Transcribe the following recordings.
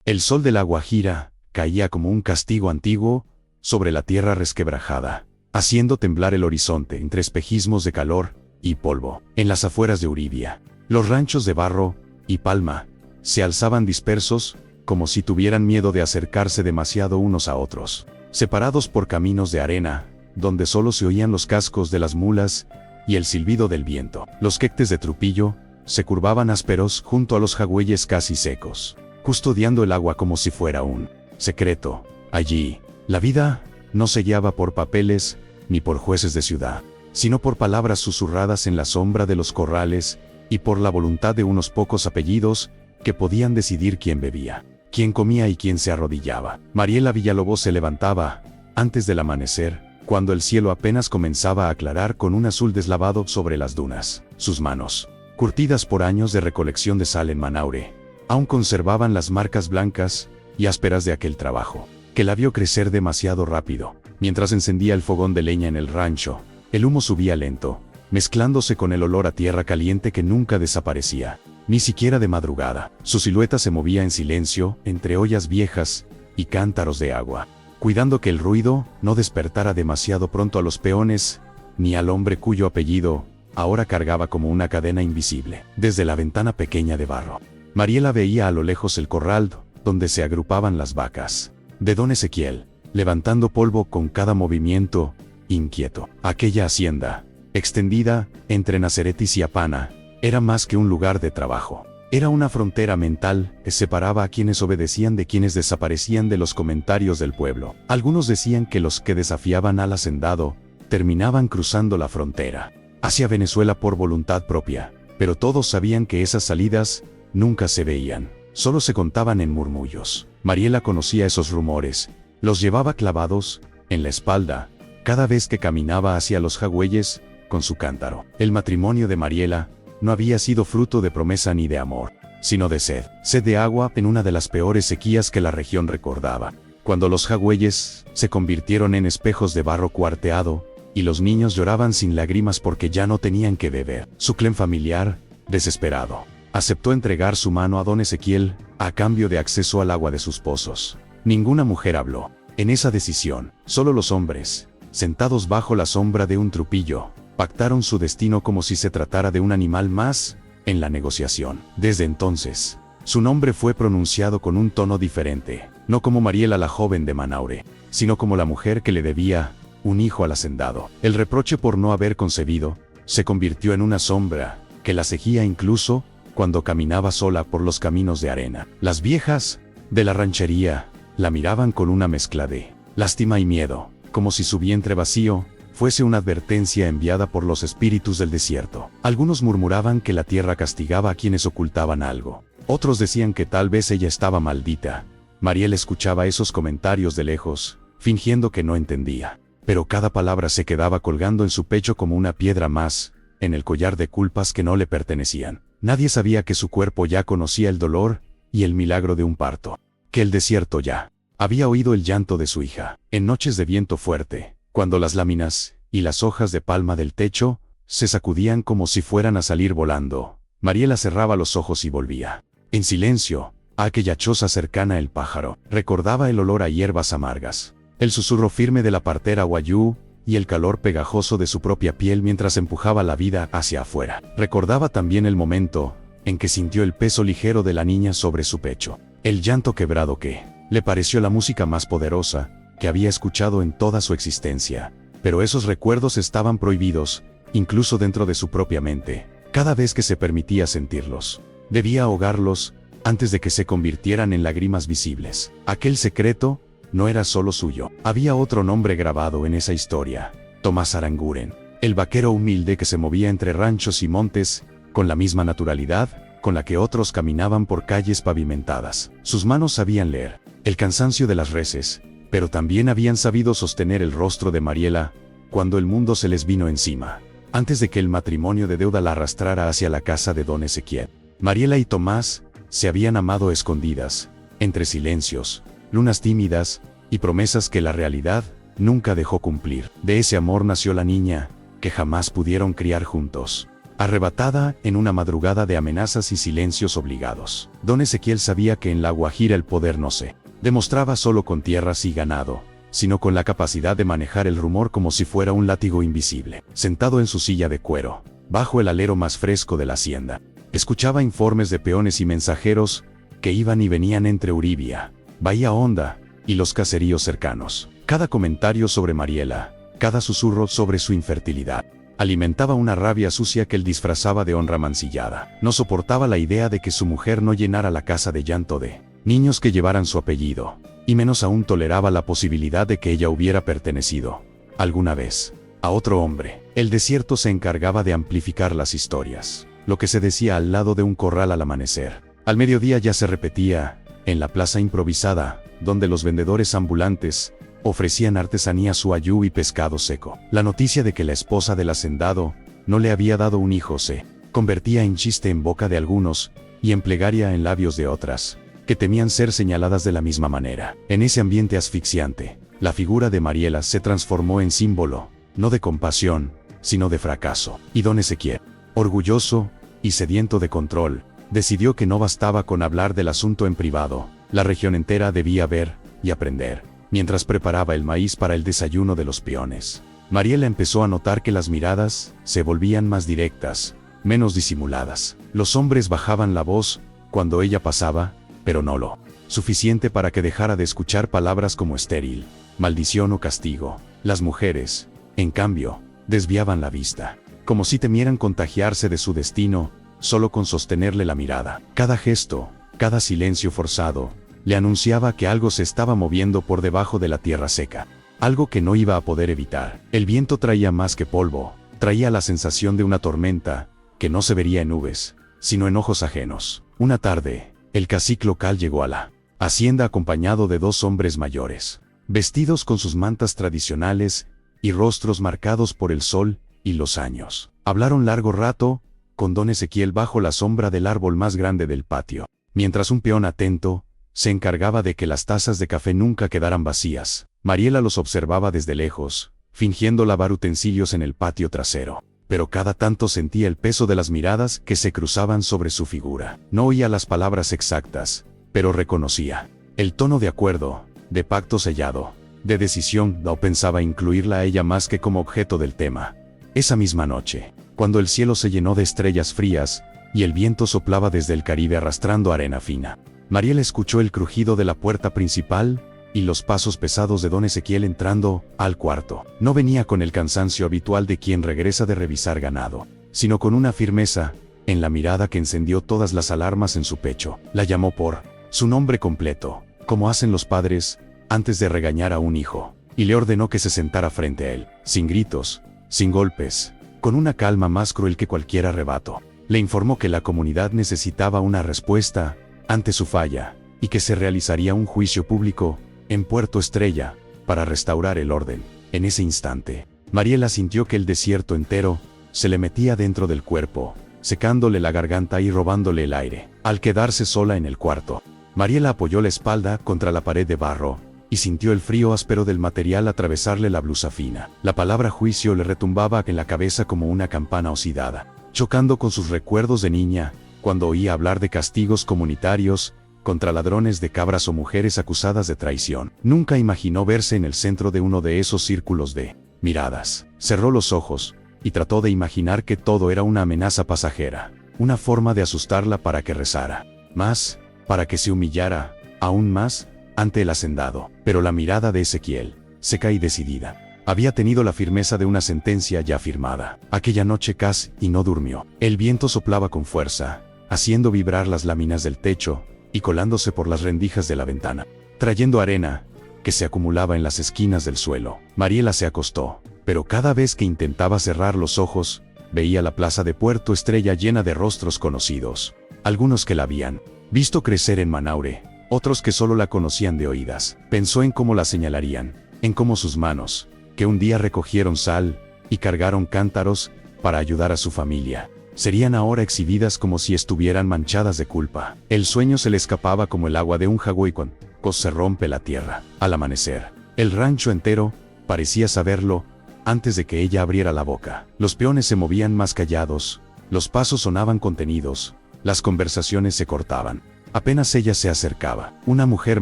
El sol de la Guajira caía como un castigo antiguo sobre la tierra resquebrajada, haciendo temblar el horizonte entre espejismos de calor y polvo. En las afueras de Uribia, los ranchos de barro y palma se alzaban dispersos, como si tuvieran miedo de acercarse demasiado unos a otros, separados por caminos de arena, donde solo se oían los cascos de las mulas y el silbido del viento. Los quectes de Trupillo se curvaban ásperos junto a los jagüeyes casi secos, custodiando el agua como si fuera un secreto. Allí, la vida no se guiaba por papeles ni por jueces de ciudad, sino por palabras susurradas en la sombra de los corrales y por la voluntad de unos pocos apellidos que podían decidir quién bebía, quién comía y quién se arrodillaba. Mariela Villalobos se levantaba antes del amanecer, cuando el cielo apenas comenzaba a aclarar con un azul deslavado sobre las dunas. Sus manos, curtidas por años de recolección de sal en Manaure, aún conservaban las marcas blancas y ásperas de aquel trabajo, que la vio crecer demasiado rápido. Mientras encendía el fogón de leña en el rancho, el humo subía lento, mezclándose con el olor a tierra caliente que nunca desaparecía, ni siquiera de madrugada. Su silueta se movía en silencio entre ollas viejas y cántaros de agua, cuidando que el ruido no despertara demasiado pronto a los peones, ni al hombre cuyo apellido ahora cargaba como una cadena invisible. Desde la ventana pequeña de barro, Mariela veía a lo lejos el corral donde se agrupaban las vacas de don Ezequiel, levantando polvo con cada movimiento inquieto. Aquella hacienda, extendida entre Nazaretis y Apana, era más que un lugar de trabajo. Era una frontera mental que separaba a quienes obedecían de quienes desaparecían de los comentarios del pueblo. Algunos decían que los que desafiaban al hacendado terminaban cruzando la frontera hacia Venezuela por voluntad propia, pero todos sabían que esas salidas nunca se veían, solo se contaban en murmullos. Mariela conocía esos rumores, los llevaba clavados en la espalda cada vez que caminaba hacia los jagüeyes con su cántaro. El matrimonio de Mariela no había sido fruto de promesa ni de amor, sino de sed de agua en una de las peores sequías que la región recordaba, cuando los jagüeyes se convirtieron en espejos de barro cuarteado, y los niños lloraban sin lágrimas porque ya no tenían que beber. Su clan familiar, desesperado, aceptó entregar su mano a don Ezequiel a cambio de acceso al agua de sus pozos. Ninguna mujer habló en esa decisión, solo los hombres, sentados bajo la sombra de un trupillo, pactaron su destino como si se tratara de un animal más en la negociación. Desde entonces, su nombre fue pronunciado con un tono diferente, no como Mariela la joven de Manaure, sino como la mujer que le debía un hijo al hacendado. El reproche por no haber concebido se convirtió en una sombra que la seguía incluso cuando caminaba sola por los caminos de arena. Las viejas de la ranchería la miraban con una mezcla de lástima y miedo, como si su vientre vacío fuese una advertencia enviada por los espíritus del desierto. Algunos murmuraban que la tierra castigaba a quienes ocultaban algo. Otros decían que tal vez ella estaba maldita. Mariela escuchaba esos comentarios de lejos, fingiendo que no entendía, pero cada palabra se quedaba colgando en su pecho como una piedra más en el collar de culpas que no le pertenecían. Nadie sabía que su cuerpo ya conocía el dolor y el milagro de un parto, que el desierto ya había oído el llanto de su hija. En noches de viento fuerte, cuando las láminas y las hojas de palma del techo se sacudían como si fueran a salir volando, Mariela cerraba los ojos y volvía en silencio a aquella choza cercana. El pájaro recordaba el olor a hierbas amargas, el susurro firme de la partera guayú y el calor pegajoso de su propia piel mientras empujaba la vida hacia afuera. Recordaba también el momento en que sintió el peso ligero de la niña sobre su pecho, el llanto quebrado que le pareció la música más poderosa que había escuchado en toda su existencia. Pero esos recuerdos estaban prohibidos, incluso dentro de su propia mente. Cada vez que se permitía sentirlos, debía ahogarlos antes de que se convirtieran en lágrimas visibles. Aquel secreto no era solo suyo. Había otro nombre grabado en esa historia: Tomás Aranguren, el vaquero humilde que se movía entre ranchos y montes con la misma naturalidad con la que otros caminaban por calles pavimentadas. Sus manos sabían leer el cansancio de las reses, pero también habían sabido sostener el rostro de Mariela cuando el mundo se les vino encima, antes de que el matrimonio de deuda la arrastrara hacia la casa de don Ezequiel. Mariela y Tomás se habían amado a escondidas, entre silencios, lunas tímidas y promesas que la realidad nunca dejó cumplir. De ese amor nació la niña que jamás pudieron criar juntos. arrebatada en una madrugada de amenazas y silencios obligados. Don Ezequiel sabía que en La Guajira el poder no se demostraba solo con tierras y ganado, sino con la capacidad de manejar el rumor como si fuera un látigo invisible. Sentado en su silla de cuero, bajo el alero más fresco de la hacienda, escuchaba informes de peones y mensajeros que iban y venían entre Uribia, Bahía Honda y los caseríos cercanos. Cada comentario sobre Mariela, cada susurro sobre su infertilidad, alimentaba una rabia sucia que él disfrazaba de honra mancillada. No soportaba la idea de que su mujer no llenara la casa de llanto de niños que llevaran su apellido, y menos aún toleraba la posibilidad de que ella hubiera pertenecido, alguna vez, a otro hombre. El desierto se encargaba de amplificar las historias. Lo que se decía al lado de un corral al amanecer, al mediodía ya se repetía en la plaza improvisada, donde los vendedores ambulantes ofrecían artesanía suayú y pescado seco. La noticia de que la esposa del hacendado no le había dado un hijo se convertía en chiste en boca de algunos y en plegaria en labios de otras, que temían ser señaladas de la misma manera. En ese ambiente asfixiante, la figura de Mariela se transformó en símbolo, no de compasión, sino de fracaso. Y don Ezequiel, orgulloso y sediento de control, decidió que no bastaba con hablar del asunto en privado. La región entera debía ver y aprender. Mientras preparaba el maíz para el desayuno de los peones, Mariela empezó a notar que las miradas se volvían más directas, menos disimuladas. Los hombres bajaban la voz cuando ella pasaba, pero no lo suficiente para que dejara de escuchar palabras como estéril, maldición o castigo. Las mujeres, en cambio, desviaban la vista, como si temieran contagiarse de su destino, solo con sostenerle la mirada. Cada gesto, cada silencio forzado, le anunciaba que algo se estaba moviendo por debajo de la tierra seca, algo que no iba a poder evitar. El viento traía más que polvo, traía la sensación de una tormenta, que no se vería en nubes, sino en ojos ajenos. Una tarde, el cacique local llegó a la hacienda acompañado de 2 hombres mayores, vestidos con sus mantas tradicionales y rostros marcados por el sol y los años. Hablaron largo rato con don Ezequiel bajo la sombra del árbol más grande del patio, mientras un peón atento se encargaba de que las tazas de café nunca quedaran vacías. Mariela los observaba desde lejos, fingiendo lavar utensilios en el patio trasero, pero cada tanto sentía el peso de las miradas que se cruzaban sobre su figura. No oía las palabras exactas, pero reconocía el tono de acuerdo, de pacto sellado, de decisión. No pensaba incluirla a ella más que como objeto del tema. Esa misma noche, cuando el cielo se llenó de estrellas frías y el viento soplaba desde el Caribe arrastrando arena fina, Mariela escuchó el crujido de la puerta principal y los pasos pesados de don Ezequiel entrando al cuarto. No venía con el cansancio habitual de quien regresa de revisar ganado, sino con una firmeza en la mirada que encendió todas las alarmas en su pecho. La llamó por su nombre completo, como hacen los padres antes de regañar a un hijo, y le ordenó que se sentara frente a él, sin gritos, sin golpes, con una calma más cruel que cualquier arrebato. Le informó que la comunidad necesitaba una respuesta ante su falla, y que se realizaría un juicio público en Puerto Estrella para restaurar el orden. En ese instante, Mariela sintió que el desierto entero se le metía dentro del cuerpo, secándole la garganta y robándole el aire. Al quedarse sola en el cuarto, Mariela apoyó la espalda contra la pared de barro y sintió el frío áspero del material atravesarle la blusa fina. La palabra juicio le retumbaba en la cabeza como una campana oxidada, chocando con sus recuerdos de niña, cuando oía hablar de castigos comunitarios contra ladrones de cabras o mujeres acusadas de traición. Nunca imaginó verse en el centro de uno de esos círculos de miradas. Cerró los ojos y trató de imaginar que todo era una amenaza pasajera, una forma de asustarla para que rezara más, para que se humillara aún más ante el hacendado. Pero la mirada de Ezequiel, seca y decidida, había tenido la firmeza de una sentencia ya firmada. Aquella noche casi no durmió. El viento soplaba con fuerza, haciendo vibrar las láminas del techo y colándose por las rendijas de la ventana, trayendo arena que se acumulaba en las esquinas del suelo. Mariela se acostó, pero cada vez que intentaba cerrar los ojos, veía la plaza de Puerto Estrella llena de rostros conocidos, algunos que la habían visto crecer en Manaure, otros que solo la conocían de oídas. Pensó en cómo la señalarían, en cómo sus manos, que un día recogieron sal y cargaron cántaros para ayudar a su familia, serían ahora exhibidas como si estuvieran manchadas de culpa. El sueño se le escapaba como el agua de un jagüey cuando se rompe la tierra. Al amanecer, el rancho entero parecía saberlo antes de que ella abriera la boca. Los peones se movían más callados, Los pasos sonaban contenidos, las conversaciones se cortaban. Apenas ella se acercaba. Una mujer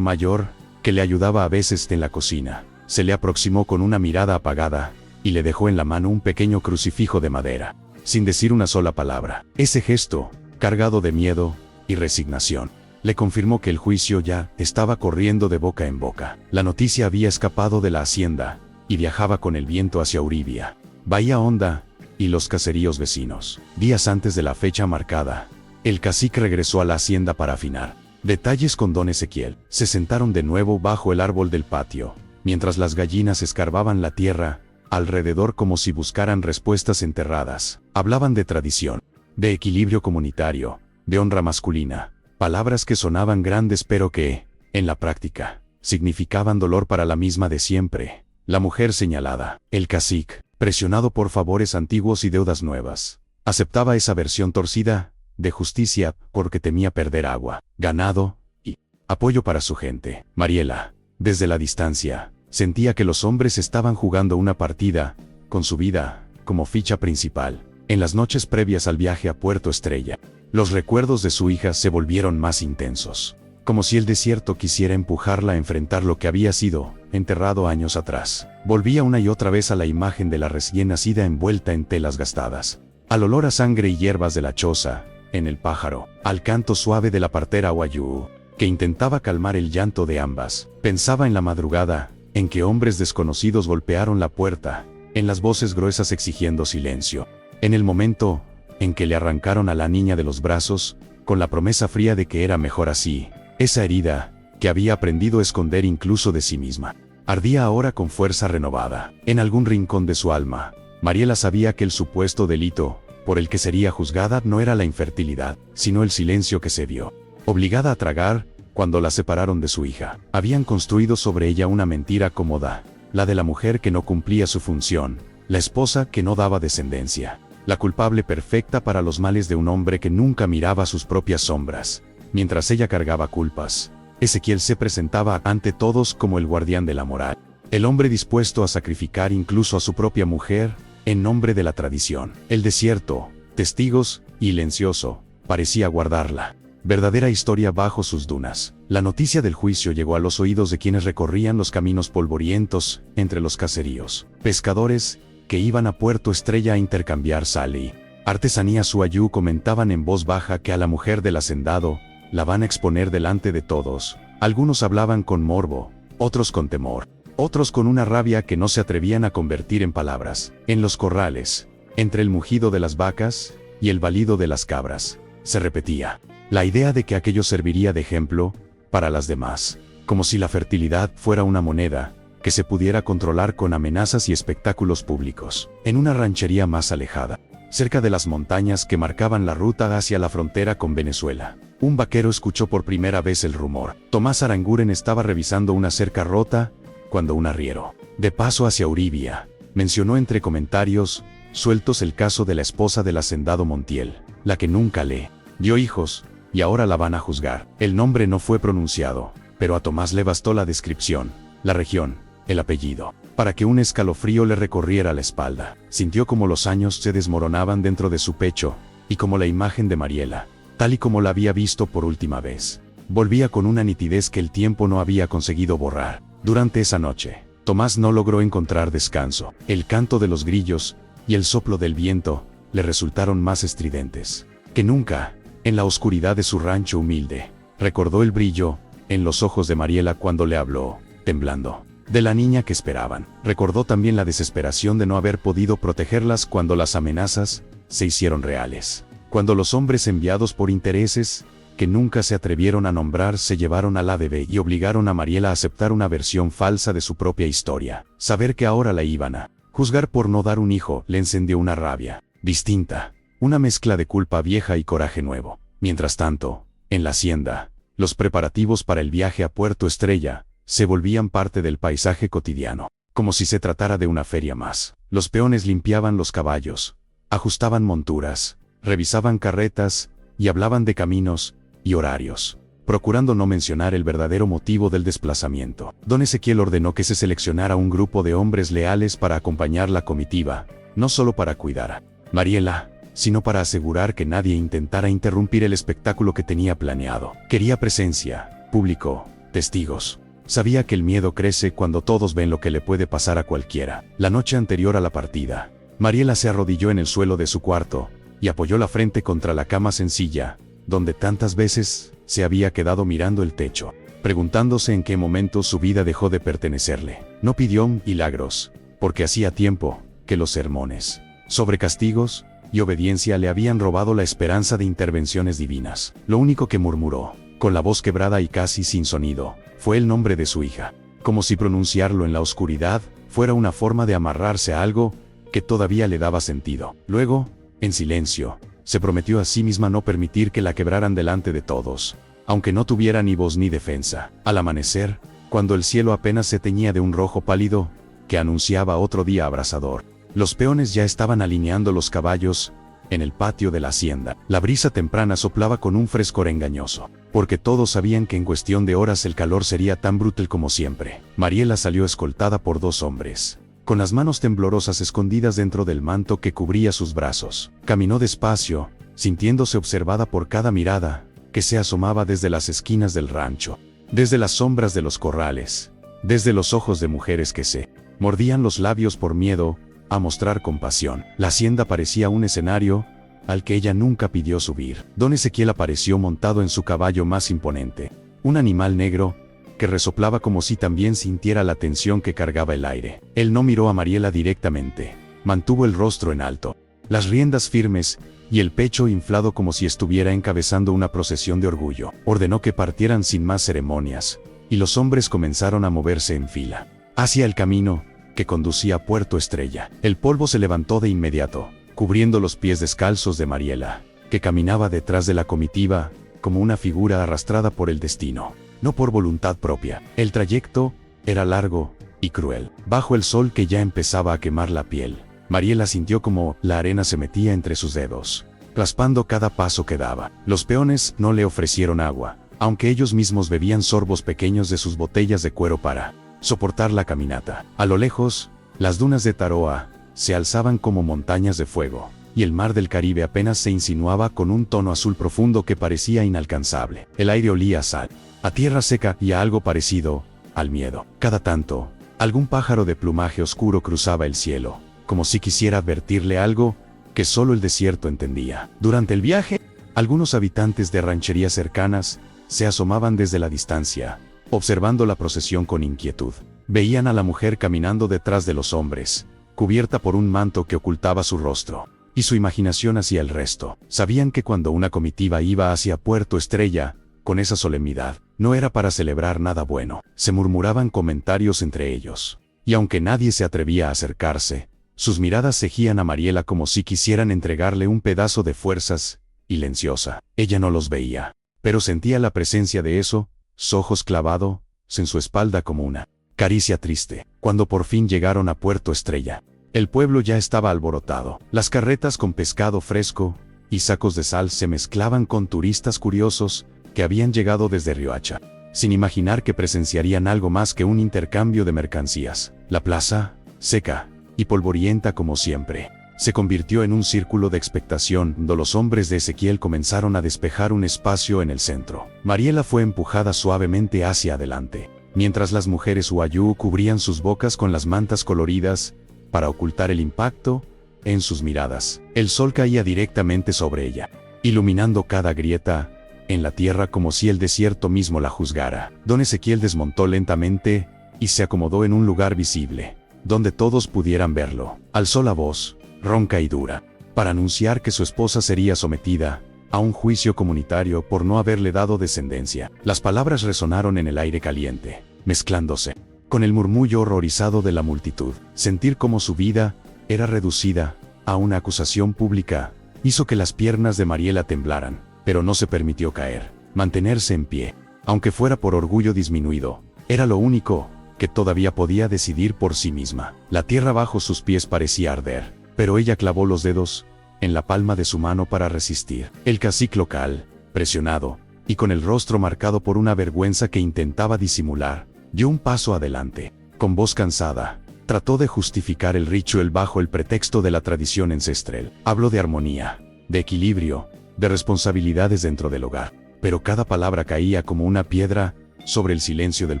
mayor, que le ayudaba a veces en la cocina, se le aproximó con una mirada apagada, y le dejó en la mano un pequeño crucifijo de madera, sin decir una sola palabra. Ese gesto, cargado de miedo y resignación, le confirmó que el juicio ya estaba corriendo de boca en boca. La noticia había escapado de la hacienda, y viajaba con el viento hacia Uribia, Bahía Honda, y los caseríos vecinos. Días antes de la fecha marcada, el cacique regresó a la hacienda para afinar detalles con don Ezequiel. Se sentaron de nuevo bajo el árbol del patio, mientras las gallinas escarbaban la tierra alrededor como si buscaran respuestas enterradas. Hablaban de tradición, de equilibrio comunitario, de honra masculina, palabras que sonaban grandes pero que, en la práctica, significaban dolor para la misma de siempre, la mujer señalada. El cacique, presionado por favores antiguos y deudas nuevas, aceptaba esa versión torcida de justicia porque temía perder agua, ganado y apoyo para su gente. Mariela, desde la distancia, sentía que los hombres estaban jugando una partida, con su vida como ficha principal. En las noches previas al viaje a Puerto Estrella, los recuerdos de su hija se volvieron más intensos, como si el desierto quisiera empujarla a enfrentar lo que había sido enterrado años atrás. Volvía una y otra vez a la imagen de la recién nacida envuelta en telas gastadas, al olor a sangre y hierbas de la choza, en el pájaro, al canto suave de la partera Wayuu, que intentaba calmar el llanto de ambas. Pensaba en la madrugada, en que hombres desconocidos golpearon la puerta, en las voces gruesas exigiendo silencio, en el momento en que le arrancaron a la niña de los brazos, con la promesa fría de que era mejor así. Esa herida, que había aprendido a esconder incluso de sí misma, ardía ahora con fuerza renovada. En algún rincón de su alma, Mariela sabía que el supuesto delito por el que sería juzgada no era la infertilidad, sino el silencio que se vio obligada a tragar cuando la separaron de su hija. Habían construido sobre ella una mentira cómoda, la de la mujer que no cumplía su función, la esposa que no daba descendencia, la culpable perfecta para los males de un hombre que nunca miraba sus propias sombras. Mientras ella cargaba culpas, Ezequiel se presentaba ante todos como el guardián de la moral, el hombre dispuesto a sacrificar incluso a su propia mujer, en nombre de la tradición. El desierto, testigos, silencioso, parecía guardarla verdadera historia bajo sus dunas. La noticia del juicio llegó a los oídos de quienes recorrían los caminos polvorientos entre los caseríos, pescadores que iban a Puerto Estrella a intercambiar sal y artesanía suayú. Comentaban en voz baja que a la mujer del hacendado la van a exponer delante de todos. Algunos hablaban con morbo, otros con temor, otros con una rabia que no se atrevían a convertir en palabras. En los corrales, entre el mugido de las vacas y el balido de las cabras, se repetía la idea de que aquello serviría de ejemplo para las demás, como si la fertilidad fuera una moneda que se pudiera controlar con amenazas y espectáculos públicos. En una ranchería más alejada, cerca de las montañas que marcaban la ruta hacia la frontera con Venezuela, un vaquero escuchó por primera vez el rumor. Tomás Aranguren estaba revisando una cerca rota cuando un arriero, de paso hacia Uribia, mencionó entre comentarios sueltos el caso de la esposa del hacendado Montiel, la que nunca le dio hijos, y ahora la van a juzgar. El nombre no fue pronunciado, pero a Tomás le bastó la descripción, la región, el apellido, para que un escalofrío le recorriera la espalda. Sintió como los años se desmoronaban dentro de su pecho, y como la imagen de Mariela, tal y como la había visto por última vez, volvía con una nitidez que el tiempo no había conseguido borrar. Durante esa noche, Tomás no logró encontrar descanso. El canto de los grillos y el soplo del viento le resultaron más estridentes que nunca. En la oscuridad de su rancho humilde, recordó el brillo en los ojos de Mariela cuando le habló, temblando, de la niña que esperaban. Recordó también la desesperación de no haber podido protegerlas cuando las amenazas se hicieron reales. Cuando los hombres enviados por intereses que nunca se atrevieron a nombrar se llevaron al ADB y obligaron a Mariela a aceptar una versión falsa de su propia historia. Saber que ahora la iban a juzgar por no dar un hijo le encendió una rabia distinta. Una mezcla de culpa vieja y coraje nuevo. Mientras tanto, en la hacienda, los preparativos para el viaje a Puerto Estrella se volvían parte del paisaje cotidiano, como si se tratara de una feria más. Los peones limpiaban los caballos, ajustaban monturas, revisaban carretas y hablaban de caminos y horarios, procurando no mencionar el verdadero motivo del desplazamiento. Don Ezequiel ordenó que se seleccionara un grupo de hombres leales para acompañar la comitiva, no solo para cuidar a Mariela, sino para asegurar que nadie intentara interrumpir el espectáculo que tenía planeado. Quería presencia, público, testigos. Sabía que el miedo crece cuando todos ven lo que le puede pasar a cualquiera. La noche anterior a la partida, Mariela se arrodilló en el suelo de su cuarto y apoyó la frente contra la cama sencilla, donde tantas veces se había quedado mirando el techo, preguntándose en qué momento su vida dejó de pertenecerle. No pidió milagros, porque hacía tiempo que los sermones sobre castigos y obediencia le habían robado la esperanza de intervenciones divinas. Lo único que murmuró, con la voz quebrada y casi sin sonido, fue el nombre de su hija, como si pronunciarlo en la oscuridad fuera una forma de amarrarse a algo que todavía le daba sentido. Luego, en silencio, se prometió a sí misma no permitir que la quebraran delante de todos, aunque no tuviera ni voz ni defensa. Al amanecer, cuando el cielo apenas se teñía de un rojo pálido que anunciaba otro día abrasador, los peones ya estaban alineando los caballos en el patio de la hacienda. La brisa temprana soplaba con un frescor engañoso, porque todos sabían que en cuestión de horas el calor sería tan brutal como siempre. Mariela salió escoltada por 2 hombres, con las manos temblorosas escondidas dentro del manto que cubría sus brazos. Caminó despacio, sintiéndose observada por cada mirada que se asomaba desde las esquinas del rancho, desde las sombras de los corrales, desde los ojos de mujeres que se mordían los labios por miedo a mostrar compasión. La hacienda parecía un escenario al que ella nunca pidió subir. Don Ezequiel apareció montado en su caballo más imponente, un animal negro que resoplaba como si también sintiera la tensión que cargaba el aire. Él no miró a Mariela directamente, mantuvo el rostro en alto, las riendas firmes y el pecho inflado como si estuviera encabezando una procesión de orgullo. Ordenó que partieran sin más ceremonias, y los hombres comenzaron a moverse en fila hacia el camino que conducía a Puerto Estrella. El polvo se levantó de inmediato, cubriendo los pies descalzos de Mariela, que caminaba detrás de la comitiva como una figura arrastrada por el destino, no por voluntad propia. El trayecto era largo y cruel. Bajo el sol que ya empezaba a quemar la piel, Mariela sintió como la arena se metía entre sus dedos, raspando cada paso que daba. Los peones no le ofrecieron agua, aunque ellos mismos bebían sorbos pequeños de sus botellas de cuero para soportar la caminata. A lo lejos, las dunas de Taroa se alzaban como montañas de fuego, y el mar del Caribe apenas se insinuaba con un tono azul profundo que parecía inalcanzable. El aire olía a sal, a tierra seca y a algo parecido al miedo. Cada tanto, algún pájaro de plumaje oscuro cruzaba el cielo, como si quisiera advertirle algo que solo el desierto entendía. Durante el viaje, algunos habitantes de rancherías cercanas se asomaban desde la distancia, observando la procesión con inquietud. Veían a la mujer caminando detrás de los hombres, cubierta por un manto que ocultaba su rostro, y su imaginación hacía el resto. Sabían que cuando una comitiva iba hacia Puerto Estrella, con esa solemnidad, no era para celebrar nada bueno. Se murmuraban comentarios entre ellos, y aunque nadie se atrevía a acercarse, sus miradas seguían a Mariela como si quisieran entregarle un pedazo de fuerzas, silenciosa. Ella no los veía, pero sentía la presencia de esos ojos clavados en su espalda como una caricia triste. Cuando por fin llegaron a Puerto Estrella, el pueblo ya estaba alborotado. Las carretas con pescado fresco y sacos de sal se mezclaban con turistas curiosos que habían llegado desde Riohacha, sin imaginar que presenciarían algo más que un intercambio de mercancías. La plaza, seca y polvorienta como siempre, se convirtió en un círculo de expectación donde los hombres de Ezequiel comenzaron a despejar un espacio en el centro. Mariela fue empujada suavemente hacia adelante, mientras las mujeres Huayú cubrían sus bocas con las mantas coloridas para ocultar el impacto en sus miradas. El sol caía directamente sobre ella, iluminando cada grieta en la tierra como si el desierto mismo la juzgara. Don Ezequiel desmontó lentamente y se acomodó en un lugar visible, donde todos pudieran verlo. Alzó la voz, ronca y dura, para anunciar que su esposa sería sometida a un juicio comunitario por no haberle dado descendencia. Las palabras resonaron en el aire caliente, mezclándose con el murmullo horrorizado de la multitud. Sentir cómo su vida era reducida a una acusación pública hizo que las piernas de Mariela temblaran, pero no se permitió caer. Mantenerse en pie, aunque fuera por orgullo disminuido, era lo único que todavía podía decidir por sí misma. La tierra bajo sus pies parecía arder, pero ella clavó los dedos en la palma de su mano para resistir. El cacique local, presionado y con el rostro marcado por una vergüenza que intentaba disimular, dio un paso adelante. Con voz cansada, trató de justificar el ritual bajo el pretexto de la tradición ancestral. Habló de armonía, de equilibrio, de responsabilidades dentro del hogar. Pero cada palabra caía como una piedra sobre el silencio del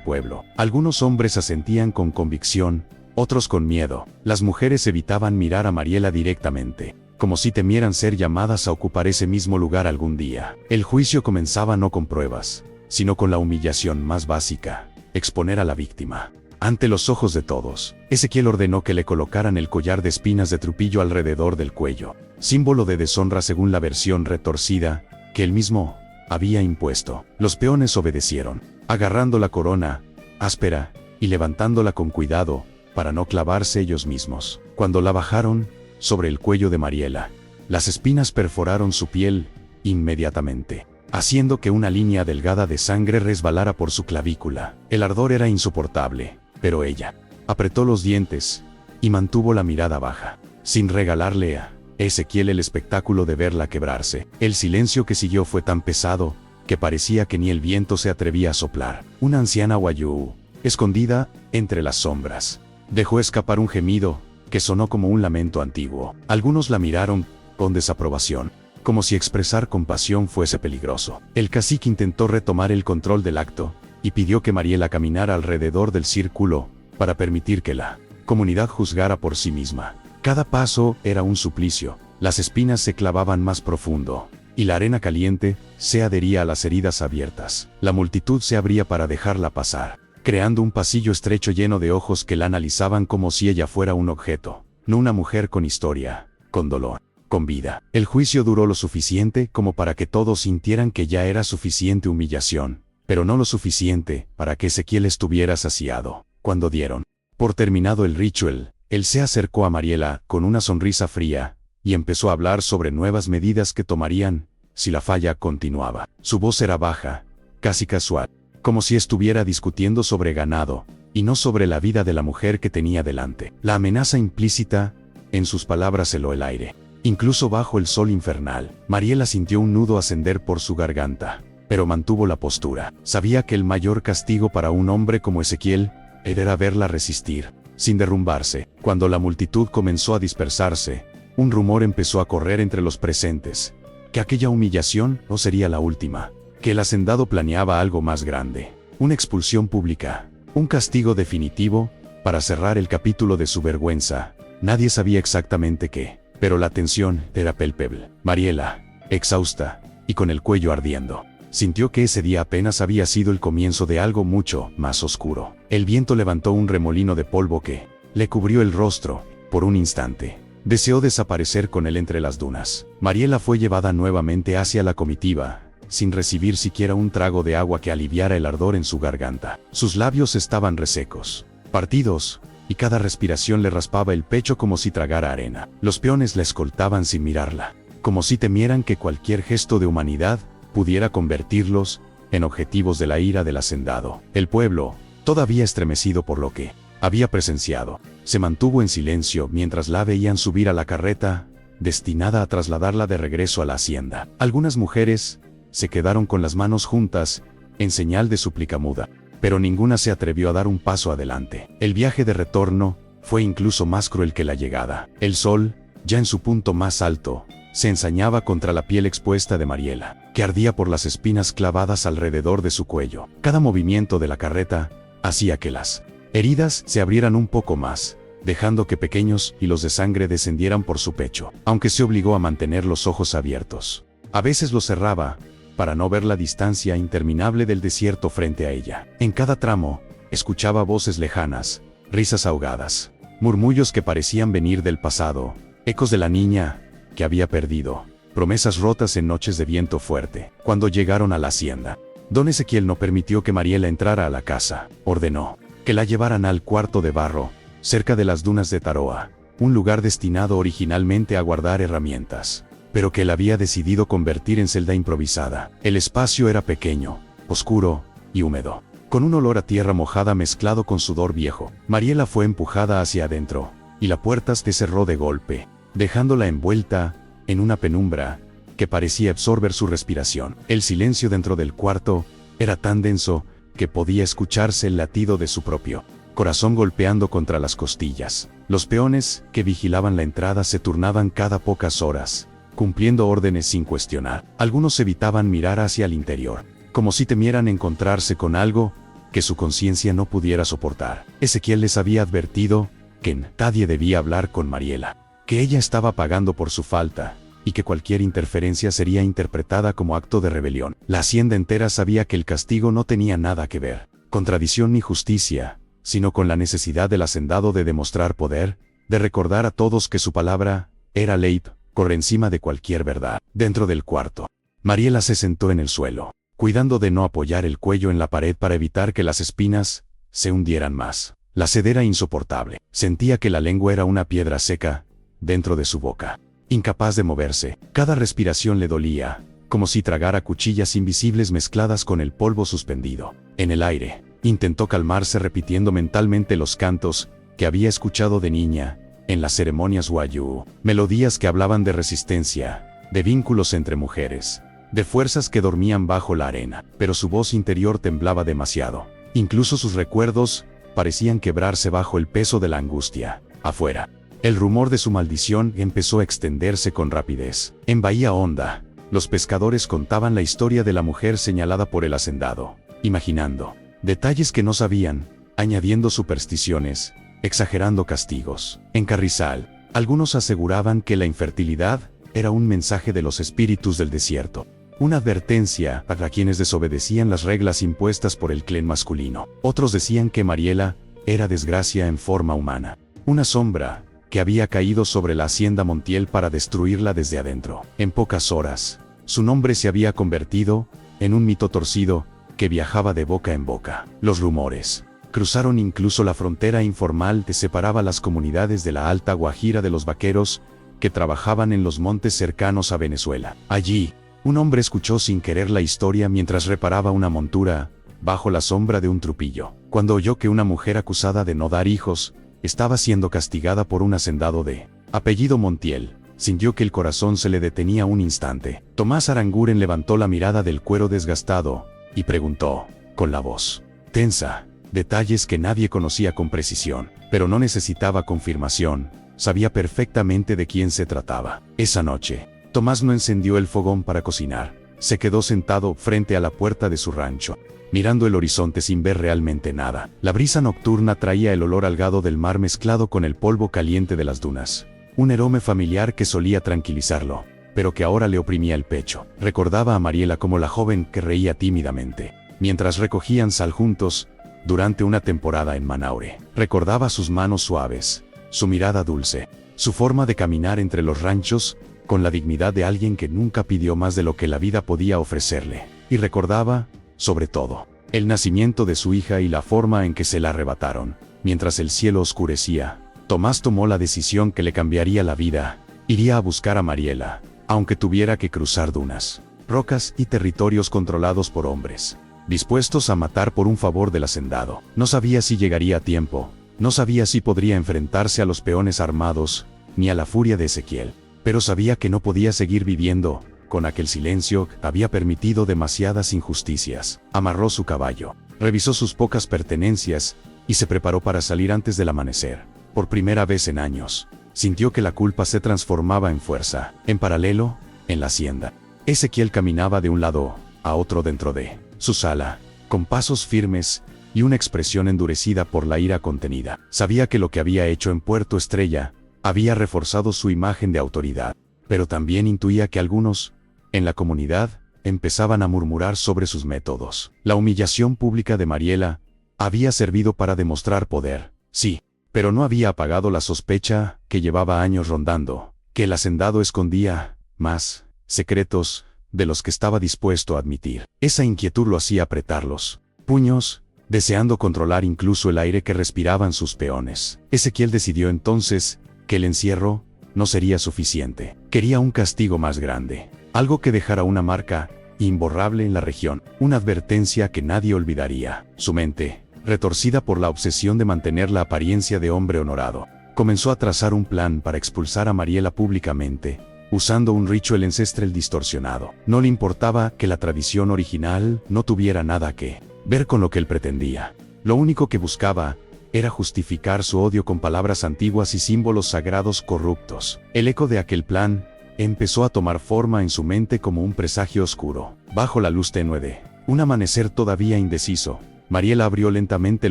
pueblo. Algunos hombres asentían con convicción, otros con miedo. Las mujeres evitaban mirar a Mariela directamente, como si temieran ser llamadas a ocupar ese mismo lugar algún día. El juicio comenzaba no con pruebas, sino con la humillación más básica: exponer a la víctima. Ante los ojos de todos, Ezequiel ordenó que le colocaran el collar de espinas de Trujillo alrededor del cuello, símbolo de deshonra según la versión retorcida que él mismo había impuesto. Los peones obedecieron, agarrando la corona, áspera, y levantándola con cuidado, para no clavarse ellos mismos. Cuando la bajaron sobre el cuello de Mariela, las espinas perforaron su piel inmediatamente, haciendo que una línea delgada de sangre resbalara por su clavícula. El ardor era insoportable, pero ella apretó los dientes y mantuvo la mirada baja, sin regalarle a Ezequiel el espectáculo de verla quebrarse. El silencio que siguió fue tan pesado que parecía que ni el viento se atrevía a soplar. Una anciana Wayuu, escondida entre las sombras, dejó escapar un gemido que sonó como un lamento antiguo. Algunos la miraron con desaprobación, como si expresar compasión fuese peligroso. El cacique intentó retomar el control del acto y pidió que Mariela caminara alrededor del círculo para permitir que la comunidad juzgara por sí misma. Cada paso era un suplicio. Las espinas se clavaban más profundo y la arena caliente se adhería a las heridas abiertas. La multitud se abría para dejarla pasar, creando un pasillo estrecho lleno de ojos que la analizaban como si ella fuera un objeto, no una mujer con historia, con dolor, con vida. El juicio duró lo suficiente como para que todos sintieran que ya era suficiente humillación, pero no lo suficiente para que Ezequiel estuviera saciado. Cuando dieron por terminado el ritual, él se acercó a Mariela con una sonrisa fría y empezó a hablar sobre nuevas medidas que tomarían si la falla continuaba. Su voz era baja, casi casual, como si estuviera discutiendo sobre ganado, y no sobre la vida de la mujer que tenía delante. La amenaza implícita en sus palabras heló el aire. Incluso bajo el sol infernal, Mariela sintió un nudo ascender por su garganta, pero mantuvo la postura. Sabía que el mayor castigo para un hombre como Ezequiel era verla resistir, sin derrumbarse. Cuando la multitud comenzó a dispersarse, un rumor empezó a correr entre los presentes, que aquella humillación no sería la última, que el hacendado planeaba algo más grande, una expulsión pública, un castigo definitivo, para cerrar el capítulo de su vergüenza. Nadie sabía exactamente qué, pero la tensión era palpable. Mariela, exhausta, y con el cuello ardiendo, sintió que ese día apenas había sido el comienzo de algo mucho más oscuro. El viento levantó un remolino de polvo que le cubrió el rostro. Por un instante, deseó desaparecer con él entre las dunas. Mariela fue llevada nuevamente hacia la comitiva, sin recibir siquiera un trago de agua que aliviara el ardor en su garganta. Sus labios estaban resecos, partidos, y cada respiración le raspaba el pecho como si tragara arena. Los peones la escoltaban sin mirarla, como si temieran que cualquier gesto de humanidad pudiera convertirlos en objetivos de la ira del hacendado. El pueblo, todavía estremecido por lo que había presenciado, se mantuvo en silencio mientras la veían subir a la carreta, destinada a trasladarla de regreso a la hacienda. Algunas mujeres se quedaron con las manos juntas, en señal de súplica muda, pero ninguna se atrevió a dar un paso adelante. El viaje de retorno fue incluso más cruel que la llegada. El sol, ya en su punto más alto, se ensañaba contra la piel expuesta de Mariela, que ardía por las espinas clavadas alrededor de su cuello. Cada movimiento de la carreta hacía que las heridas se abrieran un poco más, dejando que pequeños hilos de sangre descendieran por su pecho, aunque se obligó a mantener los ojos abiertos. A veces los cerraba, para no ver la distancia interminable del desierto frente a ella. En cada tramo, escuchaba voces lejanas, risas ahogadas, murmullos que parecían venir del pasado, ecos de la niña que había perdido, promesas rotas en noches de viento fuerte. Cuando llegaron a la hacienda, don Ezequiel no permitió que Mariela entrara a la casa. Ordenó que la llevaran al cuarto de barro, cerca de las dunas de Taroa, un lugar destinado originalmente a guardar herramientas, pero que él había decidido convertir en celda improvisada. El espacio era pequeño, oscuro y húmedo, con un olor a tierra mojada mezclado con sudor viejo. Mariela fue empujada hacia adentro, y la puerta se cerró de golpe, dejándola envuelta en una penumbra que parecía absorber su respiración. El silencio dentro del cuarto era tan denso que podía escucharse el latido de su propio corazón golpeando contra las costillas. Los peones que vigilaban la entrada se turnaban cada pocas horas, cumpliendo órdenes sin cuestionar. Algunos evitaban mirar hacia el interior, como si temieran encontrarse con algo que su conciencia no pudiera soportar. Ezequiel les había advertido que nadie debía hablar con Mariela, que ella estaba pagando por su falta, y que cualquier interferencia sería interpretada como acto de rebelión. La hacienda entera sabía que el castigo no tenía nada que ver con tradición ni justicia, sino con la necesidad del hacendado de demostrar poder, de recordar a todos que su palabra era ley, por encima de cualquier verdad. Dentro del cuarto, Mariela se sentó en el suelo, cuidando de no apoyar el cuello en la pared para evitar que las espinas se hundieran más. La sed era insoportable. Sentía que la lengua era una piedra seca dentro de su boca. Incapaz de moverse, cada respiración le dolía, como si tragara cuchillas invisibles mezcladas con el polvo suspendido en el aire. Intentó calmarse repitiendo mentalmente los cantos que había escuchado de niña en las ceremonias Wayuu, melodías que hablaban de resistencia, de vínculos entre mujeres, de fuerzas que dormían bajo la arena, pero su voz interior temblaba demasiado. Incluso sus recuerdos parecían quebrarse bajo el peso de la angustia. Afuera, el rumor de su maldición empezó a extenderse con rapidez. En Bahía Honda, los pescadores contaban la historia de la mujer señalada por el hacendado, imaginando detalles que no sabían, añadiendo supersticiones, exagerando castigos. En Carrizal, algunos aseguraban que la infertilidad era un mensaje de los espíritus del desierto, una advertencia para quienes desobedecían las reglas impuestas por el clan masculino. Otros decían que Mariela era desgracia en forma humana, una sombra que había caído sobre la hacienda Montiel para destruirla desde adentro. En pocas horas, su nombre se había convertido en un mito torcido que viajaba de boca en boca. Los rumores cruzaron incluso la frontera informal que separaba las comunidades de la Alta Guajira de los vaqueros que trabajaban en los montes cercanos a Venezuela. Allí, un hombre escuchó sin querer la historia mientras reparaba una montura bajo la sombra de un trupillo, cuando oyó que una mujer acusada de no dar hijos estaba siendo castigada por un hacendado de apellido Montiel. Sintió que el corazón se le detenía un instante. Tomás Aranguren levantó la mirada del cuero desgastado y preguntó, con la voz tensa, detalles que nadie conocía con precisión, pero no necesitaba confirmación. Sabía perfectamente de quién se trataba. Esa noche, Tomás no encendió el fogón para cocinar. Se quedó sentado frente a la puerta de su rancho, mirando el horizonte sin ver realmente nada. La brisa nocturna traía el olor algado del mar mezclado con el polvo caliente de las dunas. Un aroma familiar que solía tranquilizarlo, pero que ahora le oprimía el pecho. Recordaba a Mariela como la joven que reía tímidamente mientras recogían sal juntos durante una temporada en Manaure. Recordaba sus manos suaves, su mirada dulce, su forma de caminar entre los ranchos con la dignidad de alguien que nunca pidió más de lo que la vida podía ofrecerle. Y recordaba, sobre todo, el nacimiento de su hija y la forma en que se la arrebataron. Mientras el cielo oscurecía, Tomás tomó la decisión que le cambiaría la vida. Iría a buscar a Mariela, aunque tuviera que cruzar dunas, rocas y territorios controlados por hombres dispuestos a matar por un favor del hacendado. No sabía si llegaría a tiempo, no sabía si podría enfrentarse a los peones armados, ni a la furia de Ezequiel, pero sabía que no podía seguir viviendo con aquel silencio que había permitido demasiadas injusticias. Amarró su caballo, revisó sus pocas pertenencias y se preparó para salir antes del amanecer. Por primera vez en años, sintió que la culpa se transformaba en fuerza. En paralelo, en la hacienda, Ezequiel caminaba de un lado a otro dentro de su sala, con pasos firmes y una expresión endurecida por la ira contenida. Sabía que lo que había hecho en Puerto Estrella había reforzado su imagen de autoridad, pero también intuía que algunos, en la comunidad, empezaban a murmurar sobre sus métodos. La humillación pública de Mariela había servido para demostrar poder, sí, pero no había apagado la sospecha que llevaba años rondando, que el hacendado escondía más secretos de los que estaba dispuesto a admitir. Esa inquietud lo hacía apretar los puños, deseando controlar incluso el aire que respiraban sus peones. Ezequiel decidió entonces que el encierro no sería suficiente. Quería un castigo más grande, algo que dejara una marca imborrable en la región, una advertencia que nadie olvidaría. Su mente, retorcida por la obsesión de mantener la apariencia de hombre honorado, comenzó a trazar un plan para expulsar a Mariela públicamente, usando un ritual ancestral distorsionado. No le importaba que la tradición original no tuviera nada que ver con lo que él pretendía. Lo único que buscaba era justificar su odio con palabras antiguas y símbolos sagrados corruptos. El eco de aquel plan empezó a tomar forma en su mente como un presagio oscuro. Bajo la luz tenue de un amanecer todavía indeciso, Mariela abrió lentamente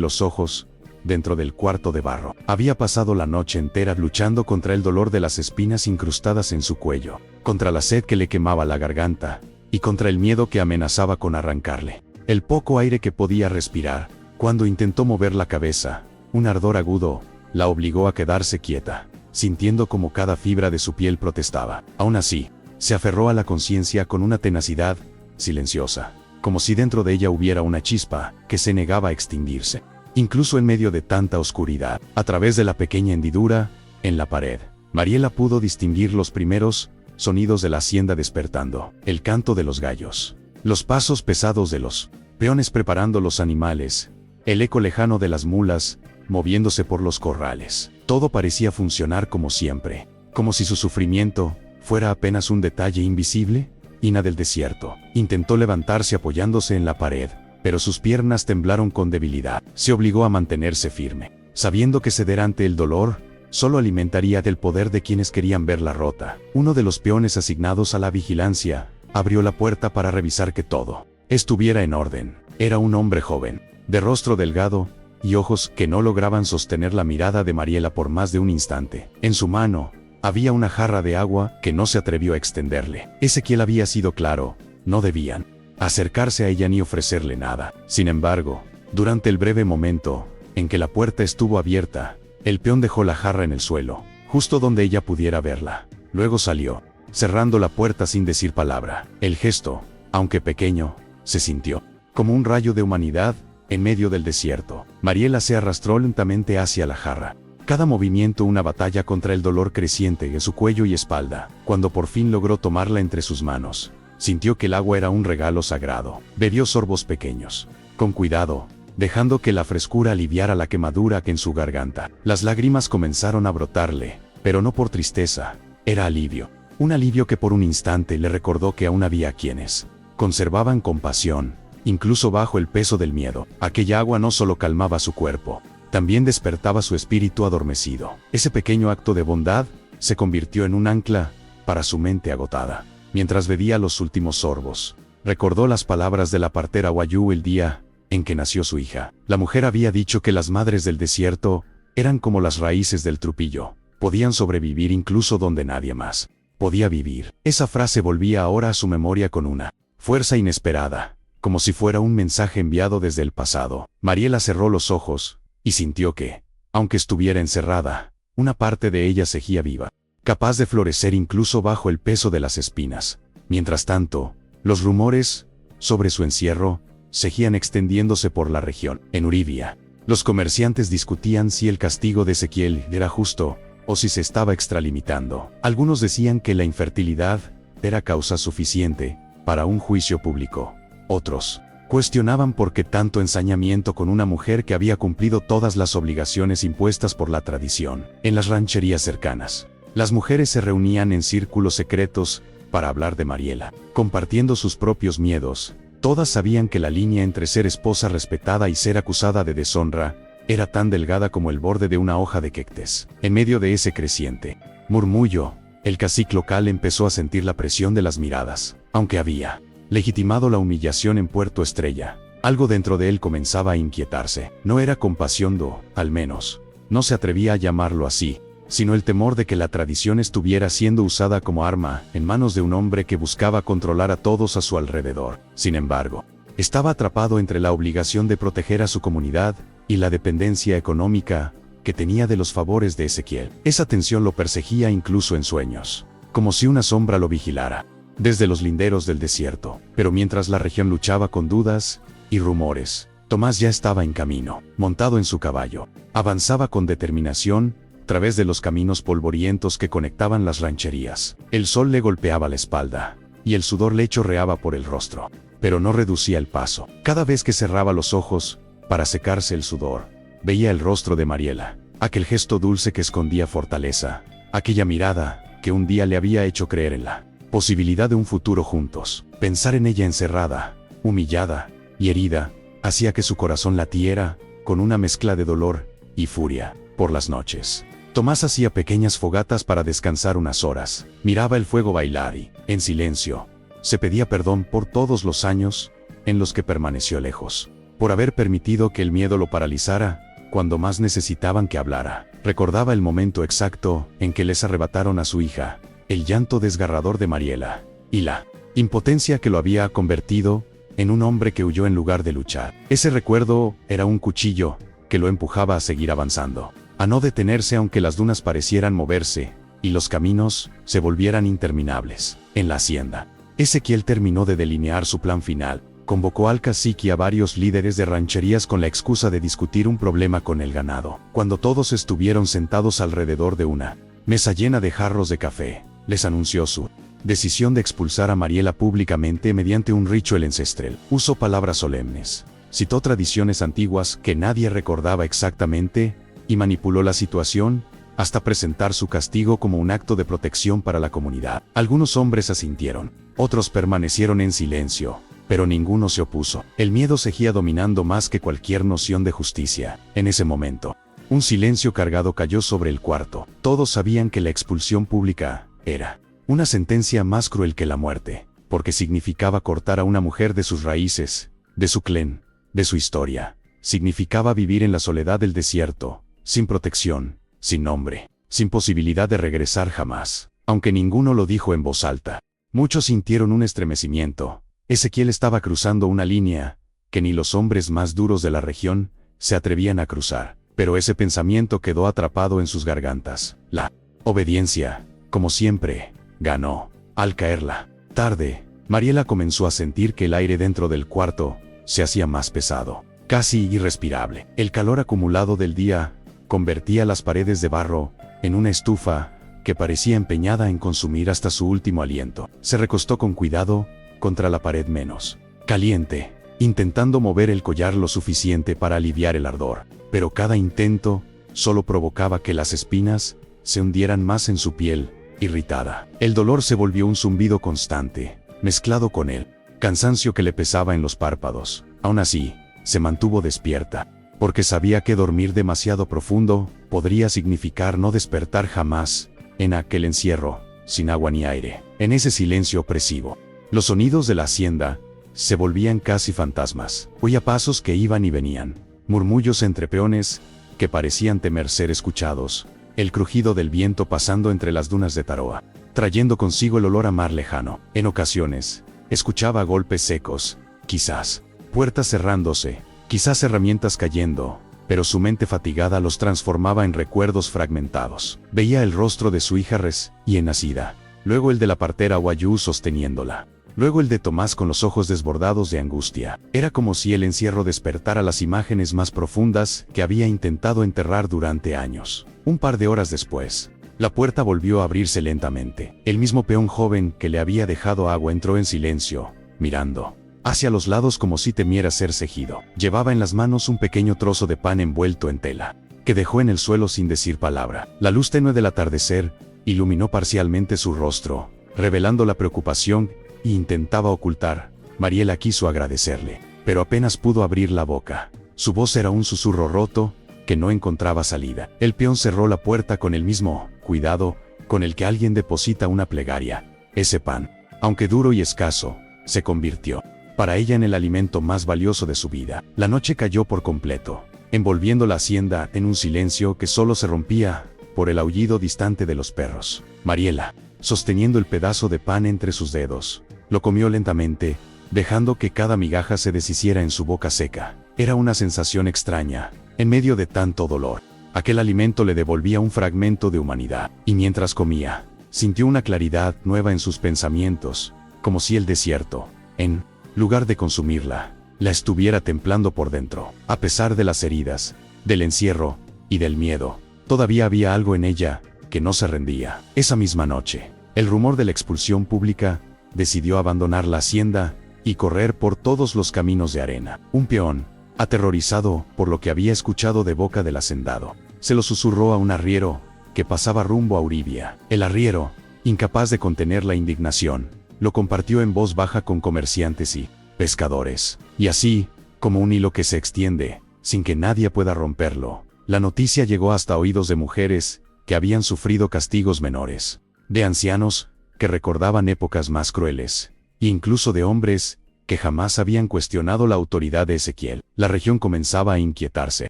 los ojos. Dentro del cuarto de barro, había pasado la noche entera luchando contra el dolor de las espinas incrustadas en su cuello, contra la sed que le quemaba la garganta, y contra el miedo que amenazaba con arrancarle el poco aire que podía respirar. Cuando intentó mover la cabeza, un ardor agudo la obligó a quedarse quieta, sintiendo como cada fibra de su piel protestaba. Aún así, se aferró a la conciencia con una tenacidad silenciosa, como si dentro de ella hubiera una chispa que se negaba a extinguirse. Incluso en medio de tanta oscuridad, a través de la pequeña hendidura en la pared, Mariela pudo distinguir los primeros sonidos de la hacienda despertando: el canto de los gallos, los pasos pesados de los peones preparando los animales, el eco lejano de las mulas moviéndose por los corrales. Todo parecía funcionar como siempre, como si su sufrimiento fuera apenas un detalle invisible. Ina del desierto intentó levantarse apoyándose en la pared, pero sus piernas temblaron con debilidad. Se obligó a mantenerse firme, sabiendo que ceder ante el dolor solo alimentaría del poder de quienes querían verla rota. Uno de los peones asignados a la vigilancia abrió la puerta para revisar que todo estuviera en orden. Era un hombre joven, de rostro delgado y ojos que no lograban sostener la mirada de Mariela por más de un instante. En su mano había una jarra de agua que no se atrevió a extenderle. Ezequiel había sido claro: no debían acercarse a ella ni ofrecerle nada. Sin embargo, durante el breve momento en que la puerta estuvo abierta, el peón dejó la jarra en el suelo, justo donde ella pudiera verla. Luego salió, cerrando la puerta sin decir palabra. El gesto, aunque pequeño, se sintió como un rayo de humanidad en medio del desierto. Mariela se arrastró lentamente hacia la jarra, cada movimiento una batalla contra el dolor creciente en su cuello y espalda. Cuando por fin logró tomarla entre sus manos, sintió que el agua era un regalo sagrado. Bebió sorbos pequeños, con cuidado, dejando que la frescura aliviara la quemadura que en su garganta. Las lágrimas comenzaron a brotarle, pero no por tristeza, era alivio. Un alivio que por un instante le recordó que aún había quienes conservaban compasión, incluso bajo el peso del miedo. Aquella agua no solo calmaba su cuerpo, también despertaba su espíritu adormecido. Ese pequeño acto de bondad se convirtió en un ancla para su mente agotada. Mientras bebía los últimos sorbos, recordó las palabras de la partera Wayu el día en que nació su hija. La mujer había dicho que las madres del desierto eran como las raíces del trupillo, podían sobrevivir incluso donde nadie más podía vivir. Esa frase volvía ahora a su memoria con una fuerza inesperada, como si fuera un mensaje enviado desde el pasado. Mariela cerró los ojos y sintió que, aunque estuviera encerrada, una parte de ella seguía viva, capaz de florecer incluso bajo el peso de las espinas. Mientras tanto, los rumores sobre su encierro seguían extendiéndose por la región. En Uribia, los comerciantes discutían si el castigo de Ezequiel era justo o si se estaba extralimitando. Algunos decían que la infertilidad era causa suficiente para un juicio público. Otros cuestionaban por qué tanto ensañamiento con una mujer que había cumplido todas las obligaciones impuestas por la tradición. En las rancherías cercanas, las mujeres se reunían en círculos secretos para hablar de Mariela, compartiendo sus propios miedos. Todas sabían que la línea entre ser esposa respetada y ser acusada de deshonra era tan delgada como el borde de una hoja de quectes. En medio de ese creciente murmullo, el cacique local empezó a sentir la presión de las miradas. Aunque había legitimado la humillación en Puerto Estrella, algo dentro de él comenzaba a inquietarse. No era compasión al menos no se atrevía a llamarlo así, sino el temor de que la tradición estuviera siendo usada como arma en manos de un hombre que buscaba controlar a todos a su alrededor. Sin embargo, estaba atrapado entre la obligación de proteger a su comunidad y la dependencia económica que tenía de los favores de Ezequiel. Esa tensión lo perseguía incluso en sueños, como si una sombra lo vigilara desde los linderos del desierto. Pero mientras la región luchaba con dudas y rumores, Tomás ya estaba en camino, montado en su caballo. Avanzaba con determinación a través de los caminos polvorientos que conectaban las rancherías. El sol le golpeaba la espalda y el sudor le chorreaba por el rostro, pero no reducía el paso. Cada vez que cerraba los ojos para secarse el sudor, veía el rostro de Mariela, aquel gesto dulce que escondía fortaleza, aquella mirada que un día le había hecho creer en la posibilidad de un futuro juntos. Pensar en ella encerrada, humillada y herida, hacía que su corazón latiera con una mezcla de dolor y furia. Por las noches, Tomás hacía pequeñas fogatas para descansar unas horas, miraba el fuego bailar y, en silencio, se pedía perdón por todos los años en los que permaneció lejos, por haber permitido que el miedo lo paralizara cuando más necesitaban que hablara. Recordaba el momento exacto en que les arrebataron a su hija, el llanto desgarrador de Mariela, y la impotencia que lo había convertido en un hombre que huyó en lugar de luchar. Ese recuerdo era un cuchillo que lo empujaba a seguir avanzando, a no detenerse aunque las dunas parecieran moverse y los caminos se volvieran interminables. En la hacienda, Ezequiel terminó de delinear su plan final. Convocó al cacique y a varios líderes de rancherías con la excusa de discutir un problema con el ganado. Cuando todos estuvieron sentados alrededor de una mesa llena de jarros de café, les anunció su decisión de expulsar a Mariela públicamente mediante un ritual ancestral. Usó palabras solemnes, citó tradiciones antiguas que nadie recordaba exactamente y manipuló la situación hasta presentar su castigo como un acto de protección para la comunidad. Algunos hombres asintieron, otros permanecieron en silencio, pero ninguno se opuso. El miedo seguía dominando más que cualquier noción de justicia. En ese momento, un silencio cargado cayó sobre el cuarto. Todos sabían que la expulsión pública era una sentencia más cruel que la muerte, porque significaba cortar a una mujer de sus raíces, de su clan, de su historia. Significaba vivir en la soledad del desierto, sin protección, sin nombre, sin posibilidad de regresar jamás. Aunque ninguno lo dijo en voz alta, muchos sintieron un estremecimiento. Ezequiel estaba cruzando una línea que ni los hombres más duros de la región se atrevían a cruzar, pero ese pensamiento quedó atrapado en sus gargantas. La obediencia, como siempre, ganó. Al caer la tarde, Mariela comenzó a sentir que el aire dentro del cuarto se hacía más pesado, casi irrespirable. El calor acumulado del día convertía las paredes de barro en una estufa que parecía empeñada en consumir hasta su último aliento. Se recostó con cuidado contra la pared menos caliente, intentando mover el collar lo suficiente para aliviar el ardor, pero cada intento solo provocaba que las espinas se hundieran más en su piel, irritada. El dolor se volvió un zumbido constante, mezclado con el cansancio que le pesaba en los párpados. Aún así, se mantuvo despierta, porque sabía que dormir demasiado profundo podría significar no despertar jamás en aquel encierro, sin agua ni aire. En ese silencio opresivo, los sonidos de la hacienda se volvían casi fantasmas. Oía pasos que iban y venían, murmullos entre peones que parecían temer ser escuchados, el crujido del viento pasando entre las dunas de Taroa, trayendo consigo el olor a mar lejano. En ocasiones, escuchaba golpes secos, quizás puertas cerrándose, quizás herramientas cayendo, pero su mente fatigada los transformaba en recuerdos fragmentados. Veía el rostro de su hija recién nacida, luego el de la partera Wayú sosteniéndola, luego el de Tomás con los ojos desbordados de angustia. Era como si el encierro despertara las imágenes más profundas que había intentado enterrar durante años. Un par de horas después, la puerta volvió a abrirse lentamente. El mismo peón joven que le había dejado agua entró en silencio, mirando hacia los lados como si temiera ser seguido. Llevaba en las manos un pequeño trozo de pan envuelto en tela, que dejó en el suelo sin decir palabra. La luz tenue del atardecer iluminó parcialmente su rostro, revelando la preocupación que intentaba ocultar. Mariela quiso agradecerle, pero apenas pudo abrir la boca. Su voz era un susurro roto que no encontraba salida. El peón cerró la puerta con el mismo cuidado con el que alguien deposita una plegaria. Ese pan, aunque duro y escaso, se convirtió para ella en el alimento más valioso de su vida. La noche cayó por completo, envolviendo la hacienda en un silencio que solo se rompía por el aullido distante de los perros. Mariela, sosteniendo el pedazo de pan entre sus dedos, lo comió lentamente, dejando que cada migaja se deshiciera en su boca seca. Era una sensación extraña, en medio de tanto dolor. Aquel alimento le devolvía un fragmento de humanidad, y mientras comía, sintió una claridad nueva en sus pensamientos, como si el desierto, en lugar de consumirla, la estuviera templando por dentro. A pesar de las heridas, del encierro y del miedo, todavía había algo en ella que no se rendía. Esa misma noche, el rumor de la expulsión pública decidió abandonar la hacienda y correr por todos los caminos de arena. Un peón, aterrorizado por lo que había escuchado de boca del hacendado, se lo susurró a un arriero que pasaba rumbo a Uribia. El arriero, incapaz de contener la indignación, lo compartió en voz baja con comerciantes y pescadores. Y así, como un hilo que se extiende, sin que nadie pueda romperlo, la noticia llegó hasta oídos de mujeres que habían sufrido castigos menores, de ancianos, que recordaban épocas más crueles, e incluso de hombres, que jamás habían cuestionado la autoridad de Ezequiel. La región comenzaba a inquietarse.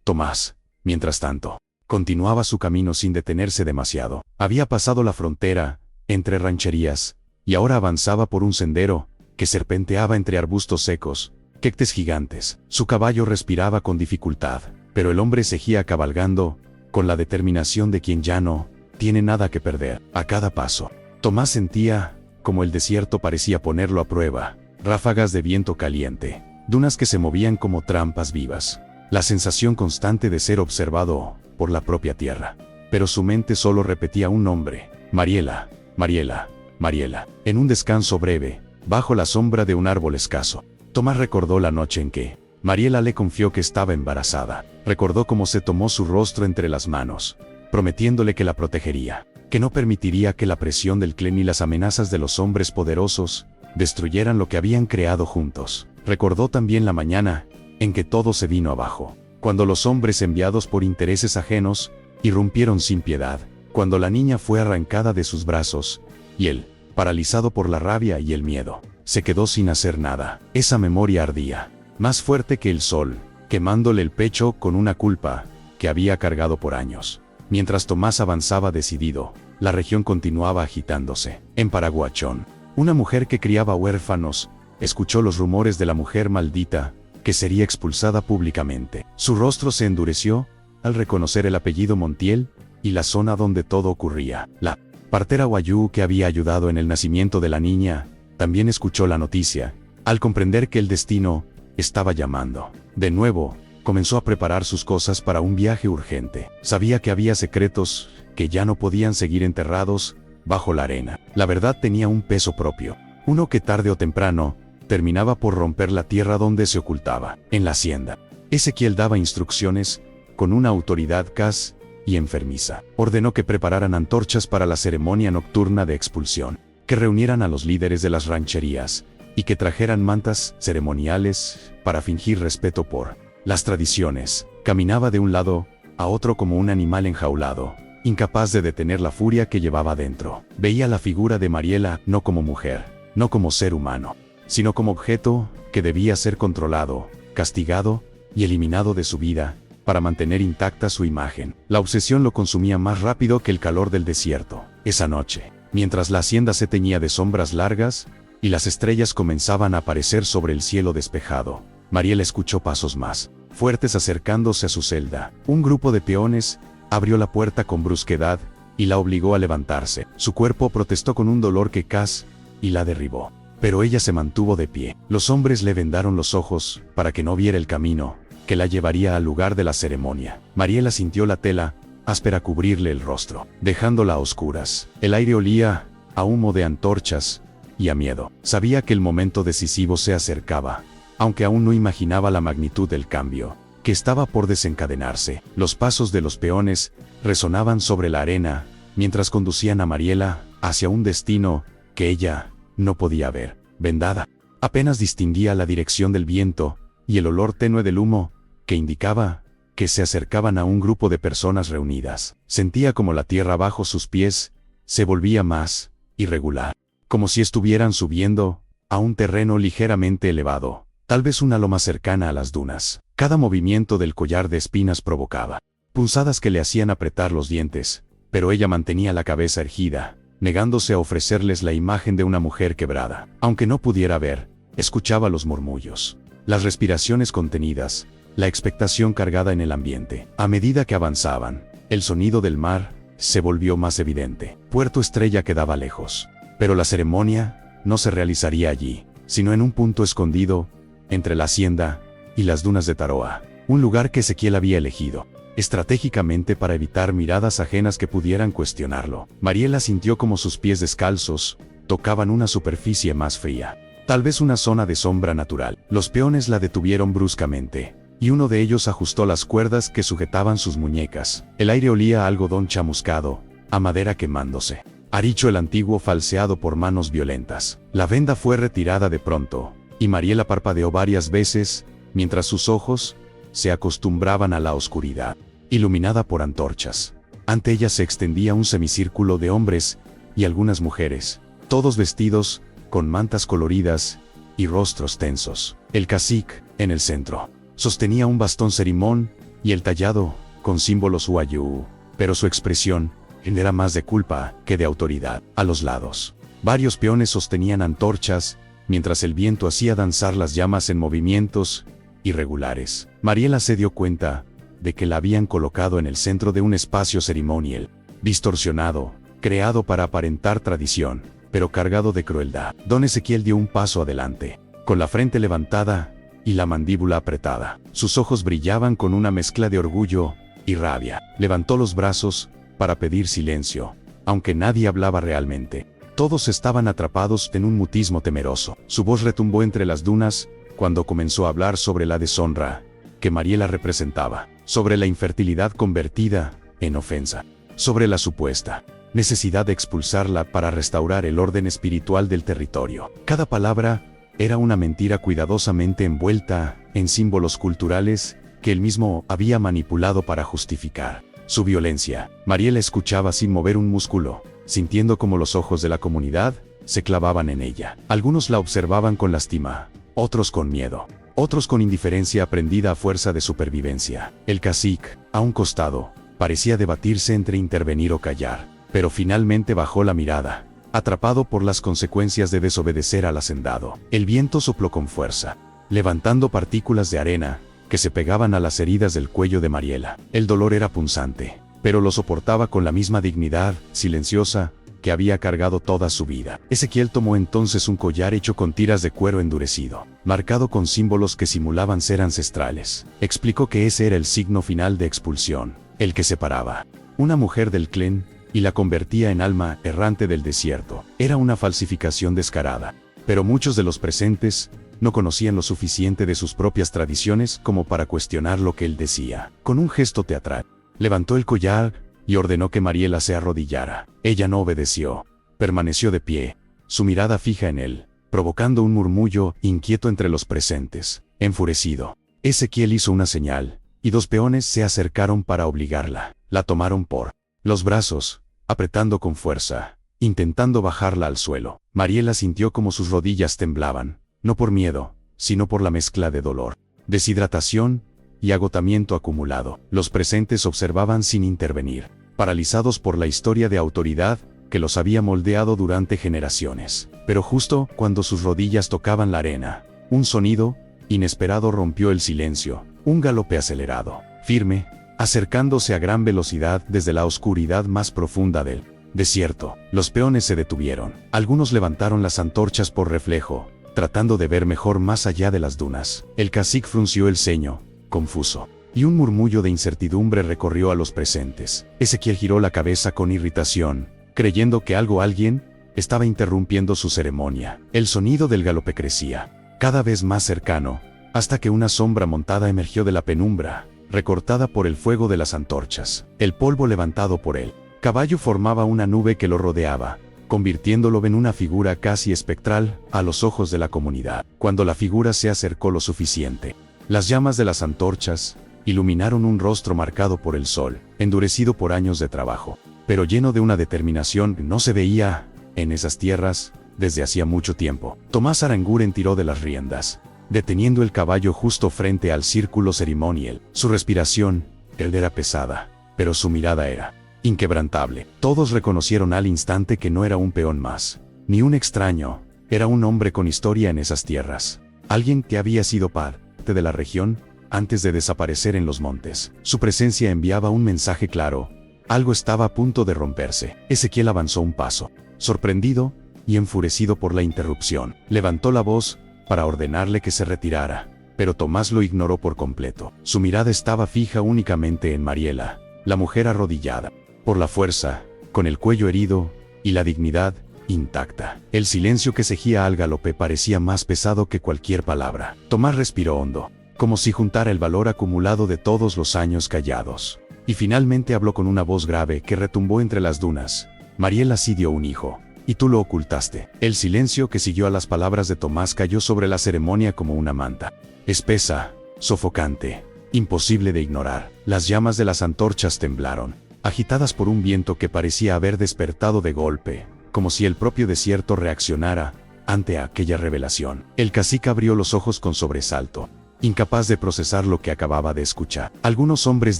Tomás, mientras tanto, continuaba su camino sin detenerse demasiado. Había pasado la frontera, entre rancherías, y ahora avanzaba por un sendero, que serpenteaba entre arbustos secos, quectes gigantes. Su caballo respiraba con dificultad, pero el hombre seguía cabalgando, con la determinación de quien ya no tiene nada que perder. A cada paso, Tomás sentía, como el desierto parecía ponerlo a prueba, ráfagas de viento caliente, dunas que se movían como trampas vivas, la sensación constante de ser observado por la propia tierra. Pero su mente solo repetía un nombre: Mariela, Mariela, Mariela. En un descanso breve, bajo la sombra de un árbol escaso, Tomás recordó la noche en que Mariela le confió que estaba embarazada. Recordó cómo se tomó su rostro entre las manos, prometiéndole que la protegería, que no permitiría que la presión del clan y las amenazas de los hombres poderosos destruyeran lo que habían creado juntos. Recordó también la mañana en que todo se vino abajo, cuando los hombres enviados por intereses ajenos irrumpieron sin piedad, cuando la niña fue arrancada de sus brazos, y él, paralizado por la rabia y el miedo, se quedó sin hacer nada. Esa memoria ardía, más fuerte que el sol, quemándole el pecho con una culpa que había cargado por años. Mientras Tomás avanzaba decidido, la región continuaba agitándose. En Paraguachón, una mujer que criaba huérfanos escuchó los rumores de la mujer maldita que sería expulsada públicamente. Su rostro se endureció al reconocer el apellido Montiel y la zona donde todo ocurría. La partera Guayú, que había ayudado en el nacimiento de la niña, también escuchó la noticia. Al comprender que el destino estaba llamando, de nuevo, comenzó a preparar sus cosas para un viaje urgente. Sabía que había secretos que ya no podían seguir enterrados bajo la arena. La verdad tenía un peso propio, uno que tarde o temprano terminaba por romper la tierra donde se ocultaba. En la hacienda, Ezequiel daba instrucciones con una autoridad cas y enfermiza. Ordenó que prepararan antorchas para la ceremonia nocturna de expulsión, que reunieran a los líderes de las rancherías y que trajeran mantas ceremoniales para fingir respeto por las tradiciones. Caminaba de un lado a otro como un animal enjaulado, incapaz de detener la furia que llevaba dentro. Veía la figura de Mariela no como mujer, no como ser humano, sino como objeto que debía ser controlado, castigado y eliminado de su vida para mantener intacta su imagen. La obsesión lo consumía más rápido que el calor del desierto. Esa noche, mientras la hacienda se teñía de sombras largas y las estrellas comenzaban a aparecer sobre el cielo despejado, Mariela escuchó pasos más fuertes acercándose a su celda. Un grupo de peones abrió la puerta con brusquedad y la obligó a levantarse. Su cuerpo protestó con un dolor que casi y la derribó, pero ella se mantuvo de pie. Los hombres le vendaron los ojos para que no viera el camino que la llevaría al lugar de la ceremonia. Mariela sintió la tela áspera cubrirle el rostro, dejándola a oscuras. El aire olía a humo de antorchas y a miedo. Sabía que el momento decisivo se acercaba, aunque aún no imaginaba la magnitud del cambio que estaba por desencadenarse. Los pasos de los peones resonaban sobre la arena mientras conducían a Mariela hacia un destino que ella no podía ver. Vendada, apenas distinguía la dirección del viento y el olor tenue del humo que indicaba que se acercaban a un grupo de personas reunidas. Sentía como la tierra bajo sus pies se volvía más irregular, como si estuvieran subiendo a un terreno ligeramente elevado, tal vez una loma cercana a las dunas. Cada movimiento del collar de espinas provocaba punzadas que le hacían apretar los dientes, pero ella mantenía la cabeza erguida, negándose a ofrecerles la imagen de una mujer quebrada. Aunque no pudiera ver, escuchaba los murmullos, las respiraciones contenidas, la expectación cargada en el ambiente. A medida que avanzaban, el sonido del mar se volvió más evidente. Puerto Estrella quedaba lejos, pero la ceremonia no se realizaría allí, sino en un punto escondido entre la hacienda y las dunas de Taroa, un lugar que Ezequiel había elegido estratégicamente para evitar miradas ajenas que pudieran cuestionarlo. Mariela sintió como sus pies descalzos tocaban una superficie más fría, tal vez una zona de sombra natural. Los peones la detuvieron bruscamente, y uno de ellos ajustó las cuerdas que sujetaban sus muñecas. El aire olía a algodón chamuscado, a madera quemándose. Aricho el antiguo falseado por manos violentas. La venda fue retirada de pronto, y Mariela parpadeó varias veces, mientras sus ojos se acostumbraban a la oscuridad, iluminada por antorchas. Ante ella se extendía un semicírculo de hombres y algunas mujeres, todos vestidos con mantas coloridas y rostros tensos. El cacique, en el centro, sostenía un bastón cerimón y el tallado con símbolos huayú, pero su expresión era más de culpa que de autoridad. A los lados, varios peones sostenían antorchas, mientras el viento hacía danzar las llamas en movimientos irregulares. Mariela se dio cuenta de que la habían colocado en el centro de un espacio ceremonial, distorsionado, creado para aparentar tradición, pero cargado de crueldad. Don Ezequiel dio un paso adelante, con la frente levantada y la mandíbula apretada. Sus ojos brillaban con una mezcla de orgullo y rabia. Levantó los brazos para pedir silencio, aunque nadie hablaba realmente. Todos estaban atrapados en un mutismo temeroso. Su voz retumbó entre las dunas cuando comenzó a hablar sobre la deshonra que Mariela representaba, sobre la infertilidad convertida en ofensa, sobre la supuesta necesidad de expulsarla para restaurar el orden espiritual del territorio. Cada palabra era una mentira cuidadosamente envuelta en símbolos culturales que él mismo había manipulado para justificar su violencia. Mariela escuchaba sin mover un músculo, sintiendo como los ojos de la comunidad se clavaban en ella. Algunos la observaban con lástima, otros con miedo, otros con indiferencia aprendida a fuerza de supervivencia. El cacique, a un costado, parecía debatirse entre intervenir o callar, pero finalmente bajó la mirada, atrapado por las consecuencias de desobedecer al hacendado. El viento sopló con fuerza, levantando partículas de arena que se pegaban a las heridas del cuello de Mariela. El dolor era punzante, pero lo soportaba con la misma dignidad silenciosa que había cargado toda su vida. Ezequiel tomó entonces un collar hecho con tiras de cuero endurecido, marcado con símbolos que simulaban ser ancestrales. Explicó que ese era el signo final de expulsión, el que separaba una mujer del clan y la convertía en alma errante del desierto. Era una falsificación descarada, pero muchos de los presentes no conocían lo suficiente de sus propias tradiciones como para cuestionar lo que él decía. Con un gesto teatral, levantó el collar y ordenó que Mariela se arrodillara. Ella no obedeció. Permaneció de pie, su mirada fija en él, provocando un murmullo inquieto entre los presentes. Enfurecido, Ezequiel hizo una señal, y dos peones se acercaron para obligarla. La tomaron por los brazos, apretando con fuerza, intentando bajarla al suelo. Mariela sintió como sus rodillas temblaban, no por miedo, sino por la mezcla de dolor, deshidratación y agotamiento acumulado. Los presentes observaban sin intervenir, paralizados por la historia de autoridad que los había moldeado durante generaciones. Pero justo cuando sus rodillas tocaban la arena, un sonido inesperado rompió el silencio, un galope acelerado, firme, acercándose a gran velocidad desde la oscuridad más profunda del desierto. Los peones se detuvieron. Algunos levantaron las antorchas por reflejo, tratando de ver mejor más allá de las dunas. El cacique frunció el ceño, confuso, y un murmullo de incertidumbre recorrió a los presentes. Ezequiel giró la cabeza con irritación, creyendo que alguien estaba interrumpiendo su ceremonia. El sonido del galope crecía, cada vez más cercano, hasta que una sombra montada emergió de la penumbra, recortada por el fuego de las antorchas. El polvo levantado por el caballo formaba una nube que lo rodeaba, convirtiéndolo en una figura casi espectral a los ojos de la comunidad. Cuando la figura se acercó lo suficiente, las llamas de las antorchas iluminaron un rostro marcado por el sol, endurecido por años de trabajo, pero lleno de una determinación que no se veía en esas tierras desde hacía mucho tiempo. Tomás Aranguren tiró de las riendas, deteniendo el caballo justo frente al círculo ceremonial. Su respiración era pesada, pero su mirada era inquebrantable. Todos reconocieron al instante que no era un peón más, ni un extraño, era un hombre con historia en esas tierras, alguien que había sido parte de la región antes de desaparecer en los montes. Su presencia enviaba un mensaje claro: algo estaba a punto de romperse. Ezequiel avanzó un paso, sorprendido y enfurecido por la interrupción. Levantó la voz para ordenarle que se retirara, pero Tomás lo ignoró por completo. Su mirada estaba fija únicamente en Mariela, la mujer arrodillada, por la fuerza, con el cuello herido y la dignidad intacta. El silencio que seguía al galope parecía más pesado que cualquier palabra. Tomás respiró hondo, como si juntara el valor acumulado de todos los años callados, y finalmente habló con una voz grave que retumbó entre las dunas: Mariela sí dio un hijo, y tú lo ocultaste. El silencio que siguió a las palabras de Tomás cayó sobre la ceremonia como una manta, espesa, sofocante, imposible de ignorar. Las llamas de las antorchas temblaron, agitadas por un viento que parecía haber despertado de golpe, como si el propio desierto reaccionara ante aquella revelación. El cacique abrió los ojos con sobresalto, incapaz de procesar lo que acababa de escuchar. Algunos hombres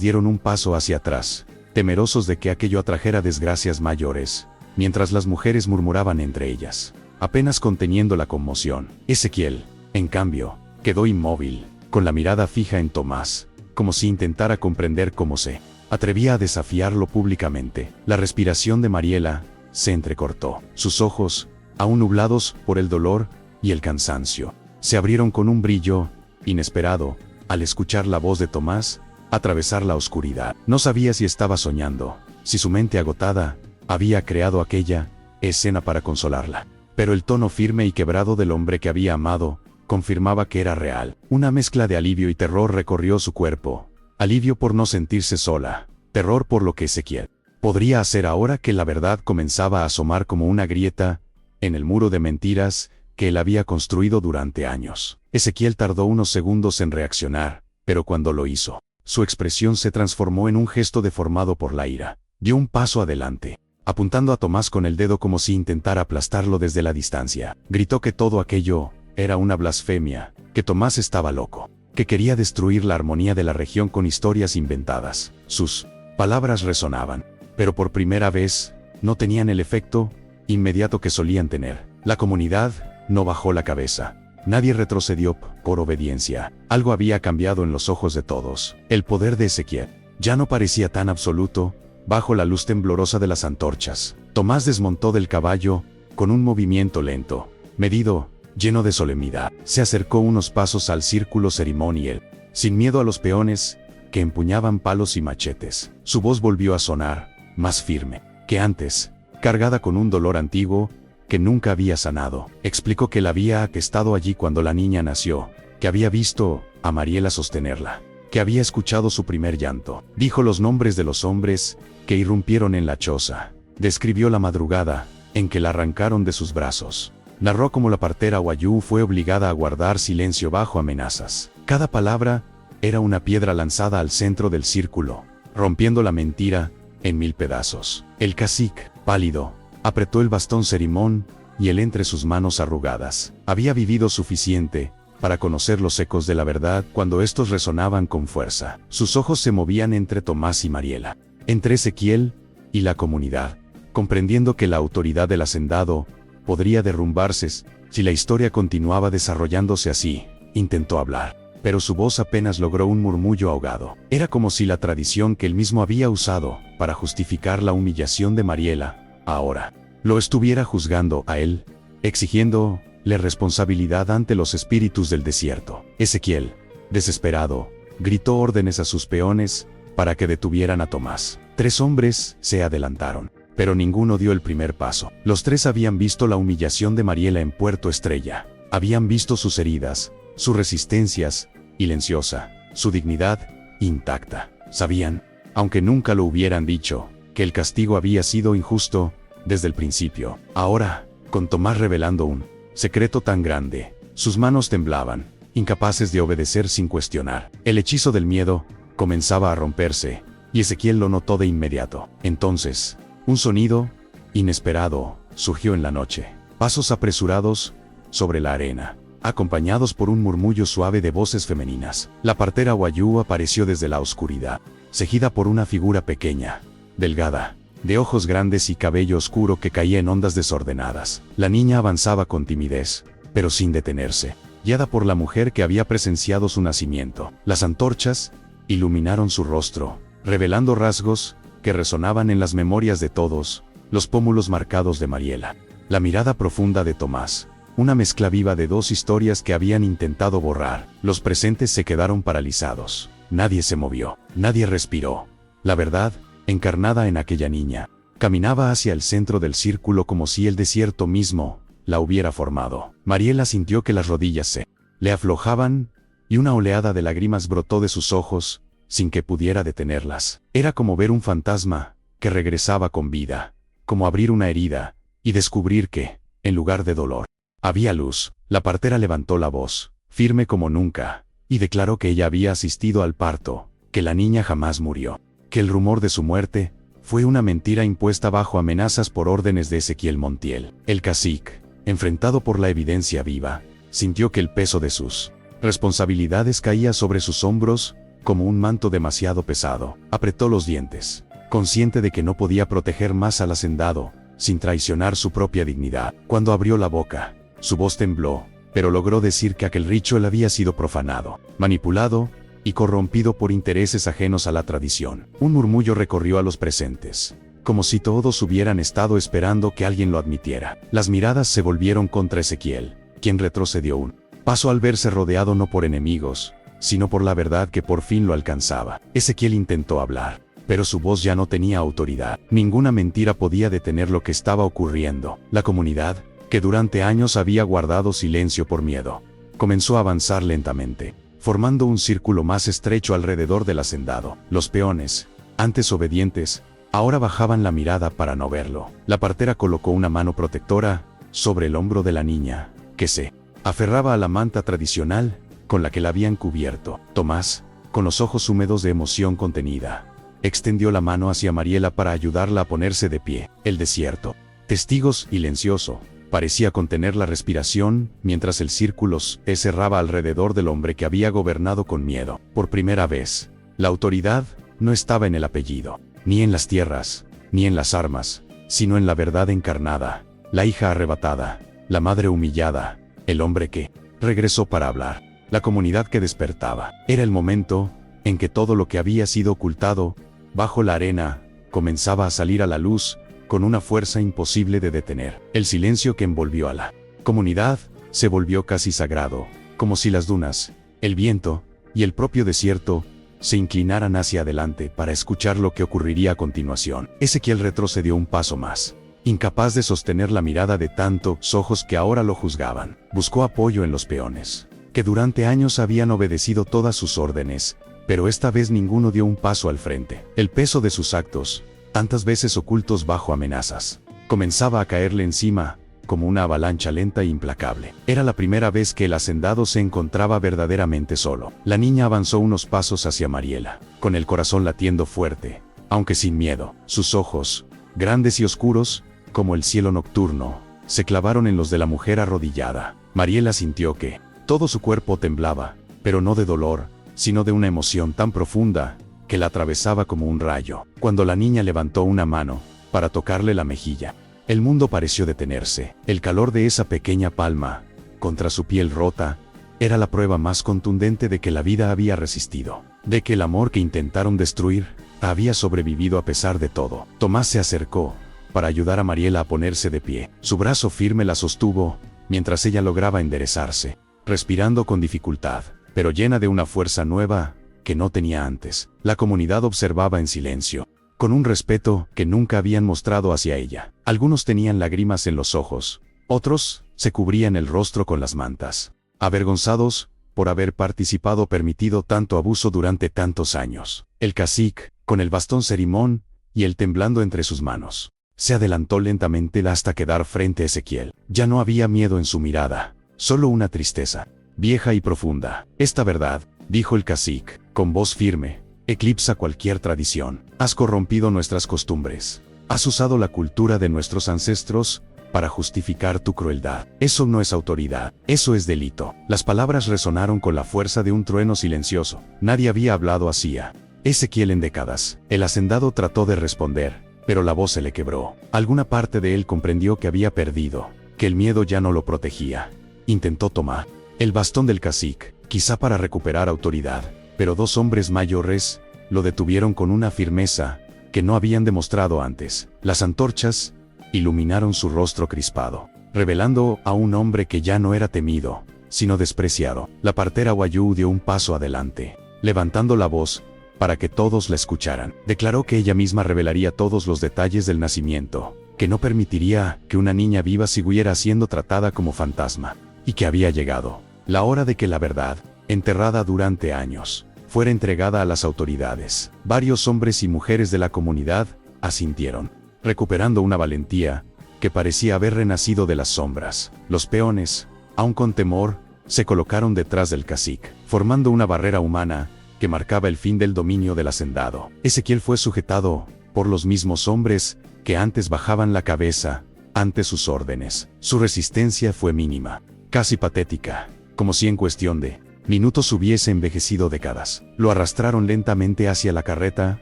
dieron un paso hacia atrás, temerosos de que aquello atrajera desgracias mayores, mientras las mujeres murmuraban entre ellas, apenas conteniendo la conmoción. Ezequiel, en cambio, quedó inmóvil, con la mirada fija en Tomás, como si intentara comprender cómo se atrevía a desafiarlo públicamente. La respiración de Mariela se entrecortó. Sus ojos, aún nublados por el dolor y el cansancio, se abrieron con un brillo inesperado al escuchar la voz de Tomás atravesar la oscuridad. No sabía si estaba soñando, si su mente agotada había creado aquella escena para consolarla. Pero el tono firme y quebrado del hombre que había amado confirmaba que era real. Una mezcla de alivio y terror recorrió su cuerpo. Alivio por no sentirse sola, terror por lo que Ezequiel podría hacer ahora que la verdad comenzaba a asomar como una grieta en el muro de mentiras que él había construido durante años. Ezequiel tardó unos segundos en reaccionar, pero cuando lo hizo, su expresión se transformó en un gesto deformado por la ira. Dio un paso adelante, apuntando a Tomás con el dedo como si intentara aplastarlo desde la distancia. Gritó que todo aquello era una blasfemia, que Tomás estaba loco, que quería destruir la armonía de la región con historias inventadas. Sus palabras resonaban, pero por primera vez, no tenían el efecto inmediato que solían tener. La comunidad no bajó la cabeza. Nadie retrocedió por obediencia. Algo había cambiado en los ojos de todos. El poder de Ezequiel ya no parecía tan absoluto, bajo la luz temblorosa de las antorchas. Tomás desmontó del caballo, con un movimiento lento, medido, lleno de solemnidad. Se acercó unos pasos al círculo ceremonial, sin miedo a los peones, que empuñaban palos y machetes. Su voz volvió a sonar, más firme que antes, cargada con un dolor antiguo, que nunca había sanado. Explicó que él había estado allí cuando la niña nació, que había visto a Mariela sostenerla, que había escuchado su primer llanto. Dijo los nombres de los hombres que irrumpieron en la choza. Describió la madrugada en que la arrancaron de sus brazos. Narró cómo la partera Wayú fue obligada a guardar silencio bajo amenazas. Cada palabra era una piedra lanzada al centro del círculo, rompiendo la mentira en 1000 pedazos. El cacique, pálido, apretó el bastón cerimón y él entre sus manos arrugadas. Había vivido suficiente para conocer los ecos de la verdad cuando estos resonaban con fuerza. Sus ojos se movían entre Tomás y Mariela, entre Ezequiel y la comunidad, comprendiendo que la autoridad del hacendado podría derrumbarse si la historia continuaba desarrollándose así. Intentó hablar, pero su voz apenas logró un murmullo ahogado. Era como si la tradición que él mismo había usado para justificar la humillación de Mariela ahora lo estuviera juzgando a él, exigiéndole responsabilidad ante los espíritus del desierto. Ezequiel, desesperado, gritó órdenes a sus peones para que detuvieran a Tomás. 3 hombres se adelantaron, pero ninguno dio el primer paso. Los 3 habían visto la humillación de Mariela en Puerto Estrella, habían visto sus heridas, sus resistencias, silenciosa, su dignidad intacta. Sabían, aunque nunca lo hubieran dicho, que el castigo había sido injusto desde el principio. Ahora, con Tomás revelando un secreto tan grande, sus manos temblaban, incapaces de obedecer sin cuestionar. El hechizo del miedo comenzaba a romperse, y Ezequiel lo notó de inmediato. Entonces, un sonido inesperado surgió en la noche. Pasos apresurados sobre la arena, acompañados por un murmullo suave de voces femeninas. La partera Wayú apareció desde la oscuridad, seguida por una figura pequeña, delgada, de ojos grandes y cabello oscuro que caía en ondas desordenadas. La niña avanzaba con timidez, pero sin detenerse, guiada por la mujer que había presenciado su nacimiento. Las antorchas iluminaron su rostro, revelando rasgos que resonaban en las memorias de todos, los pómulos marcados de Mariela, la mirada profunda de Tomás, una mezcla viva de 2 historias que habían intentado borrar. Los presentes se quedaron paralizados. Nadie se movió, nadie respiró. La verdad, encarnada en aquella niña, caminaba hacia el centro del círculo como si el desierto mismo la hubiera formado. Mariela sintió que las rodillas se le aflojaban, y una oleada de lágrimas brotó de sus ojos, sin que pudiera detenerlas. Era como ver un fantasma que regresaba con vida, como abrir una herida y descubrir que, en lugar de dolor, había luz. La partera levantó la voz, firme como nunca, y declaró que ella había asistido al parto, que la niña jamás murió, que el rumor de su muerte Fue una mentira impuesta bajo amenazas por órdenes de Ezequiel Montiel. El cacique, enfrentado por la evidencia viva, sintió que el peso de sus responsabilidades caía sobre sus hombros como un manto demasiado pesado. Apretó los dientes, consciente de que no podía proteger más al hacendado, sin traicionar su propia dignidad. Cuando abrió la boca, su voz tembló, pero logró decir que aquel ritual había sido profanado, manipulado y corrompido por intereses ajenos a la tradición. Un murmullo recorrió a los presentes, como si todos hubieran estado esperando que alguien lo admitiera. Las miradas se volvieron contra Ezequiel, quien retrocedió un paso al verse rodeado no por enemigos, sino por la verdad que por fin lo alcanzaba. Ezequiel intentó hablar, pero su voz ya no tenía autoridad. Ninguna mentira podía detener lo que estaba ocurriendo. La comunidad, que durante años había guardado silencio por miedo, comenzó a avanzar lentamente, formando un círculo más estrecho alrededor del hacendado. Los peones, antes obedientes, ahora bajaban la mirada para no verlo. La partera colocó una mano protectora sobre el hombro de la niña, que se aferraba a la manta tradicional con la que la habían cubierto. Tomás, con los ojos húmedos de emoción contenida, extendió la mano hacia Mariela para ayudarla a ponerse de pie. El desierto, testigos silencioso, parecía contener la respiración mientras el círculo se cerraba alrededor del hombre que había gobernado con miedo. Por primera vez, la autoridad no estaba en el apellido, ni en las tierras, ni en las armas, sino en la verdad encarnada, la hija arrebatada, la madre humillada, el hombre que regresó para hablar, la comunidad que despertaba. Era el momento en que todo lo que había sido ocultado bajo la arena comenzaba a salir a la luz con una fuerza imposible de detener. El silencio que envolvió a la comunidad se volvió casi sagrado, como si las dunas, el viento y el propio desierto se inclinaran hacia adelante para escuchar lo que ocurriría a continuación. Ezequiel retrocedió un paso más, incapaz de sostener la mirada de tantos ojos que ahora lo juzgaban. Buscó apoyo en los peones, que durante años habían obedecido todas sus órdenes, pero esta vez ninguno dio un paso al frente. El peso de sus actos, tantas veces ocultos bajo amenazas, comenzaba a caerle encima, como una avalancha lenta e implacable. Era la primera vez que el hacendado se encontraba verdaderamente solo. La niña avanzó unos pasos hacia Mariela, con el corazón latiendo fuerte, aunque sin miedo. Sus ojos, grandes y oscuros, como el cielo nocturno, se clavaron en los de la mujer arrodillada. Mariela sintió que todo su cuerpo temblaba, pero no de dolor, sino de una emoción tan profunda que la atravesaba como un rayo. Cuando la niña levantó una mano para tocarle la mejilla, el mundo pareció detenerse. El calor de esa pequeña palma contra su piel rota era la prueba más contundente de que la vida había resistido, de que el amor que intentaron destruir había sobrevivido a pesar de todo. Tomás se acercó para ayudar a Mariela a ponerse de pie. Su brazo firme la sostuvo mientras ella lograba enderezarse, respirando con dificultad, pero llena de una fuerza nueva que no tenía antes. La comunidad observaba en silencio, con un respeto que nunca habían mostrado hacia ella. Algunos tenían lágrimas en los ojos, otros se cubrían el rostro con las mantas, avergonzados por haber permitido tanto abuso durante tantos años. El cacique, con el bastón cerimón y el temblando entre sus manos, se adelantó lentamente hasta quedar frente a Ezequiel. Ya no había miedo en su mirada, solo una tristeza, vieja y profunda. Esta verdad, dijo el cacique, con voz firme, eclipsa cualquier tradición. Has corrompido nuestras costumbres. Has usado la cultura de nuestros ancestros para justificar tu crueldad. Eso no es autoridad, eso es delito. Las palabras resonaron con la fuerza de un trueno silencioso. Nadie había hablado así a Ezequiel en décadas. El hacendado trató de responder, pero la voz se le quebró. Alguna parte de él comprendió que había perdido, que el miedo ya no lo protegía. Intentó tomar el bastón del cacique, quizá para recuperar autoridad, pero dos hombres mayores lo detuvieron con una firmeza que no habían demostrado antes. Las antorchas iluminaron su rostro crispado, revelando a un hombre que ya no era temido, sino despreciado. La partera Wayuu dio un paso adelante, levantando la voz para que todos la escucharan. Declaró que ella misma revelaría todos los detalles del nacimiento, que no permitiría que una niña viva siguiera siendo tratada como fantasma, y que había llegado la hora de que la verdad, enterrada durante años, fuera entregada a las autoridades. Varios hombres y mujeres de la comunidad asintieron, recuperando una valentía que parecía haber renacido de las sombras. Los peones, aun con temor, se colocaron detrás del cacique, formando una barrera humana que marcaba el fin del dominio del hacendado. Ezequiel fue sujetado por los mismos hombres que antes bajaban la cabeza ante sus órdenes. Su resistencia fue mínima, casi patética, como si en cuestión de minutos hubiese envejecido décadas. Lo arrastraron lentamente hacia la carreta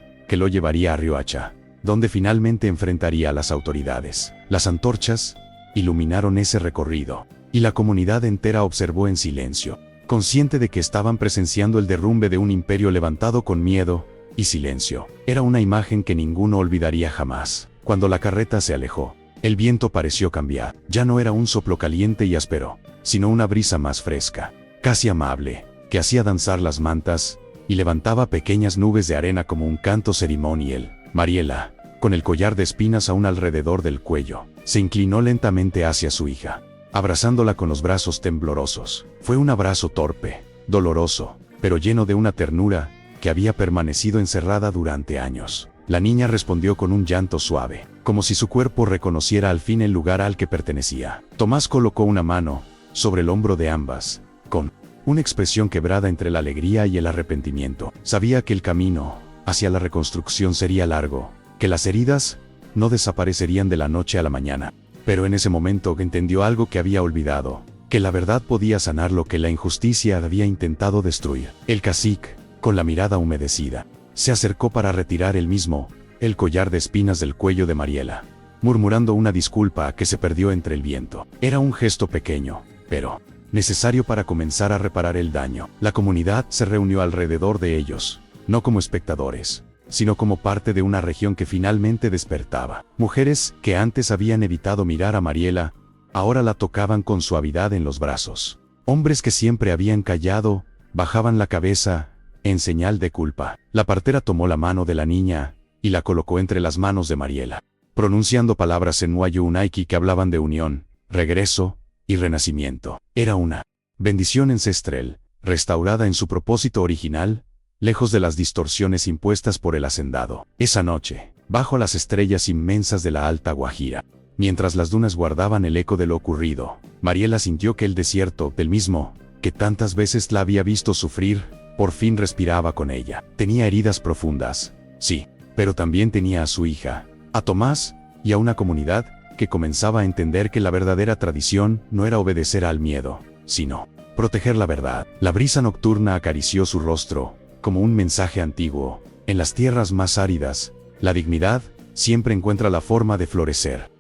que lo llevaría a Riohacha, donde finalmente enfrentaría a las autoridades. Las antorchas iluminaron ese recorrido, y la comunidad entera observó en silencio, consciente de que estaban presenciando el derrumbe de un imperio levantado con miedo y silencio. Era una imagen que ninguno olvidaría jamás. Cuando la carreta se alejó, el viento pareció cambiar. Ya no era un soplo caliente y áspero, sino una brisa más fresca, casi amable, que hacía danzar las mantas y levantaba pequeñas nubes de arena como un canto ceremonial. Mariela, con el collar de espinas aún alrededor del cuello, se inclinó lentamente hacia su hija, abrazándola con los brazos temblorosos. Fue un abrazo torpe, doloroso, pero lleno de una ternura que había permanecido encerrada durante años. La niña respondió con un llanto suave, como si su cuerpo reconociera al fin el lugar al que pertenecía. Tomás colocó una mano sobre el hombro de ambas, con una expresión quebrada entre la alegría y el arrepentimiento. Sabía que el camino hacia la reconstrucción sería largo, que las heridas no desaparecerían de la noche a la mañana. Pero en ese momento entendió algo que había olvidado, que la verdad podía sanar lo que la injusticia había intentado destruir. El cacique, con la mirada humedecida, se acercó para retirar el collar de espinas del cuello de Mariela, murmurando una disculpa que se perdió entre el viento. Era un gesto pequeño, pero necesario para comenzar a reparar el daño. La comunidad se reunió alrededor de ellos, no como espectadores, sino como parte de una región que finalmente despertaba. Mujeres que antes habían evitado mirar a Mariela, ahora la tocaban con suavidad en los brazos. Hombres que siempre habían callado, bajaban la cabeza en señal de culpa. La partera tomó la mano de la niña y la colocó entre las manos de Mariela, pronunciando palabras en Wayuu-Unaiki que hablaban de unión, regreso y renacimiento. Era una bendición ancestral, restaurada en su propósito original, lejos de las distorsiones impuestas por el hacendado. Esa noche, bajo las estrellas inmensas de la Alta Guajira, mientras las dunas guardaban el eco de lo ocurrido, Mariela sintió que el desierto, del mismo que tantas veces la había visto sufrir, por fin respiraba con ella. Tenía heridas profundas, sí, pero también tenía a su hija, a Tomás, y a una comunidad que comenzaba a entender que la verdadera tradición no era obedecer al miedo, sino proteger la verdad. La brisa nocturna acarició su rostro, como un mensaje antiguo. En las tierras más áridas, la dignidad siempre encuentra la forma de florecer.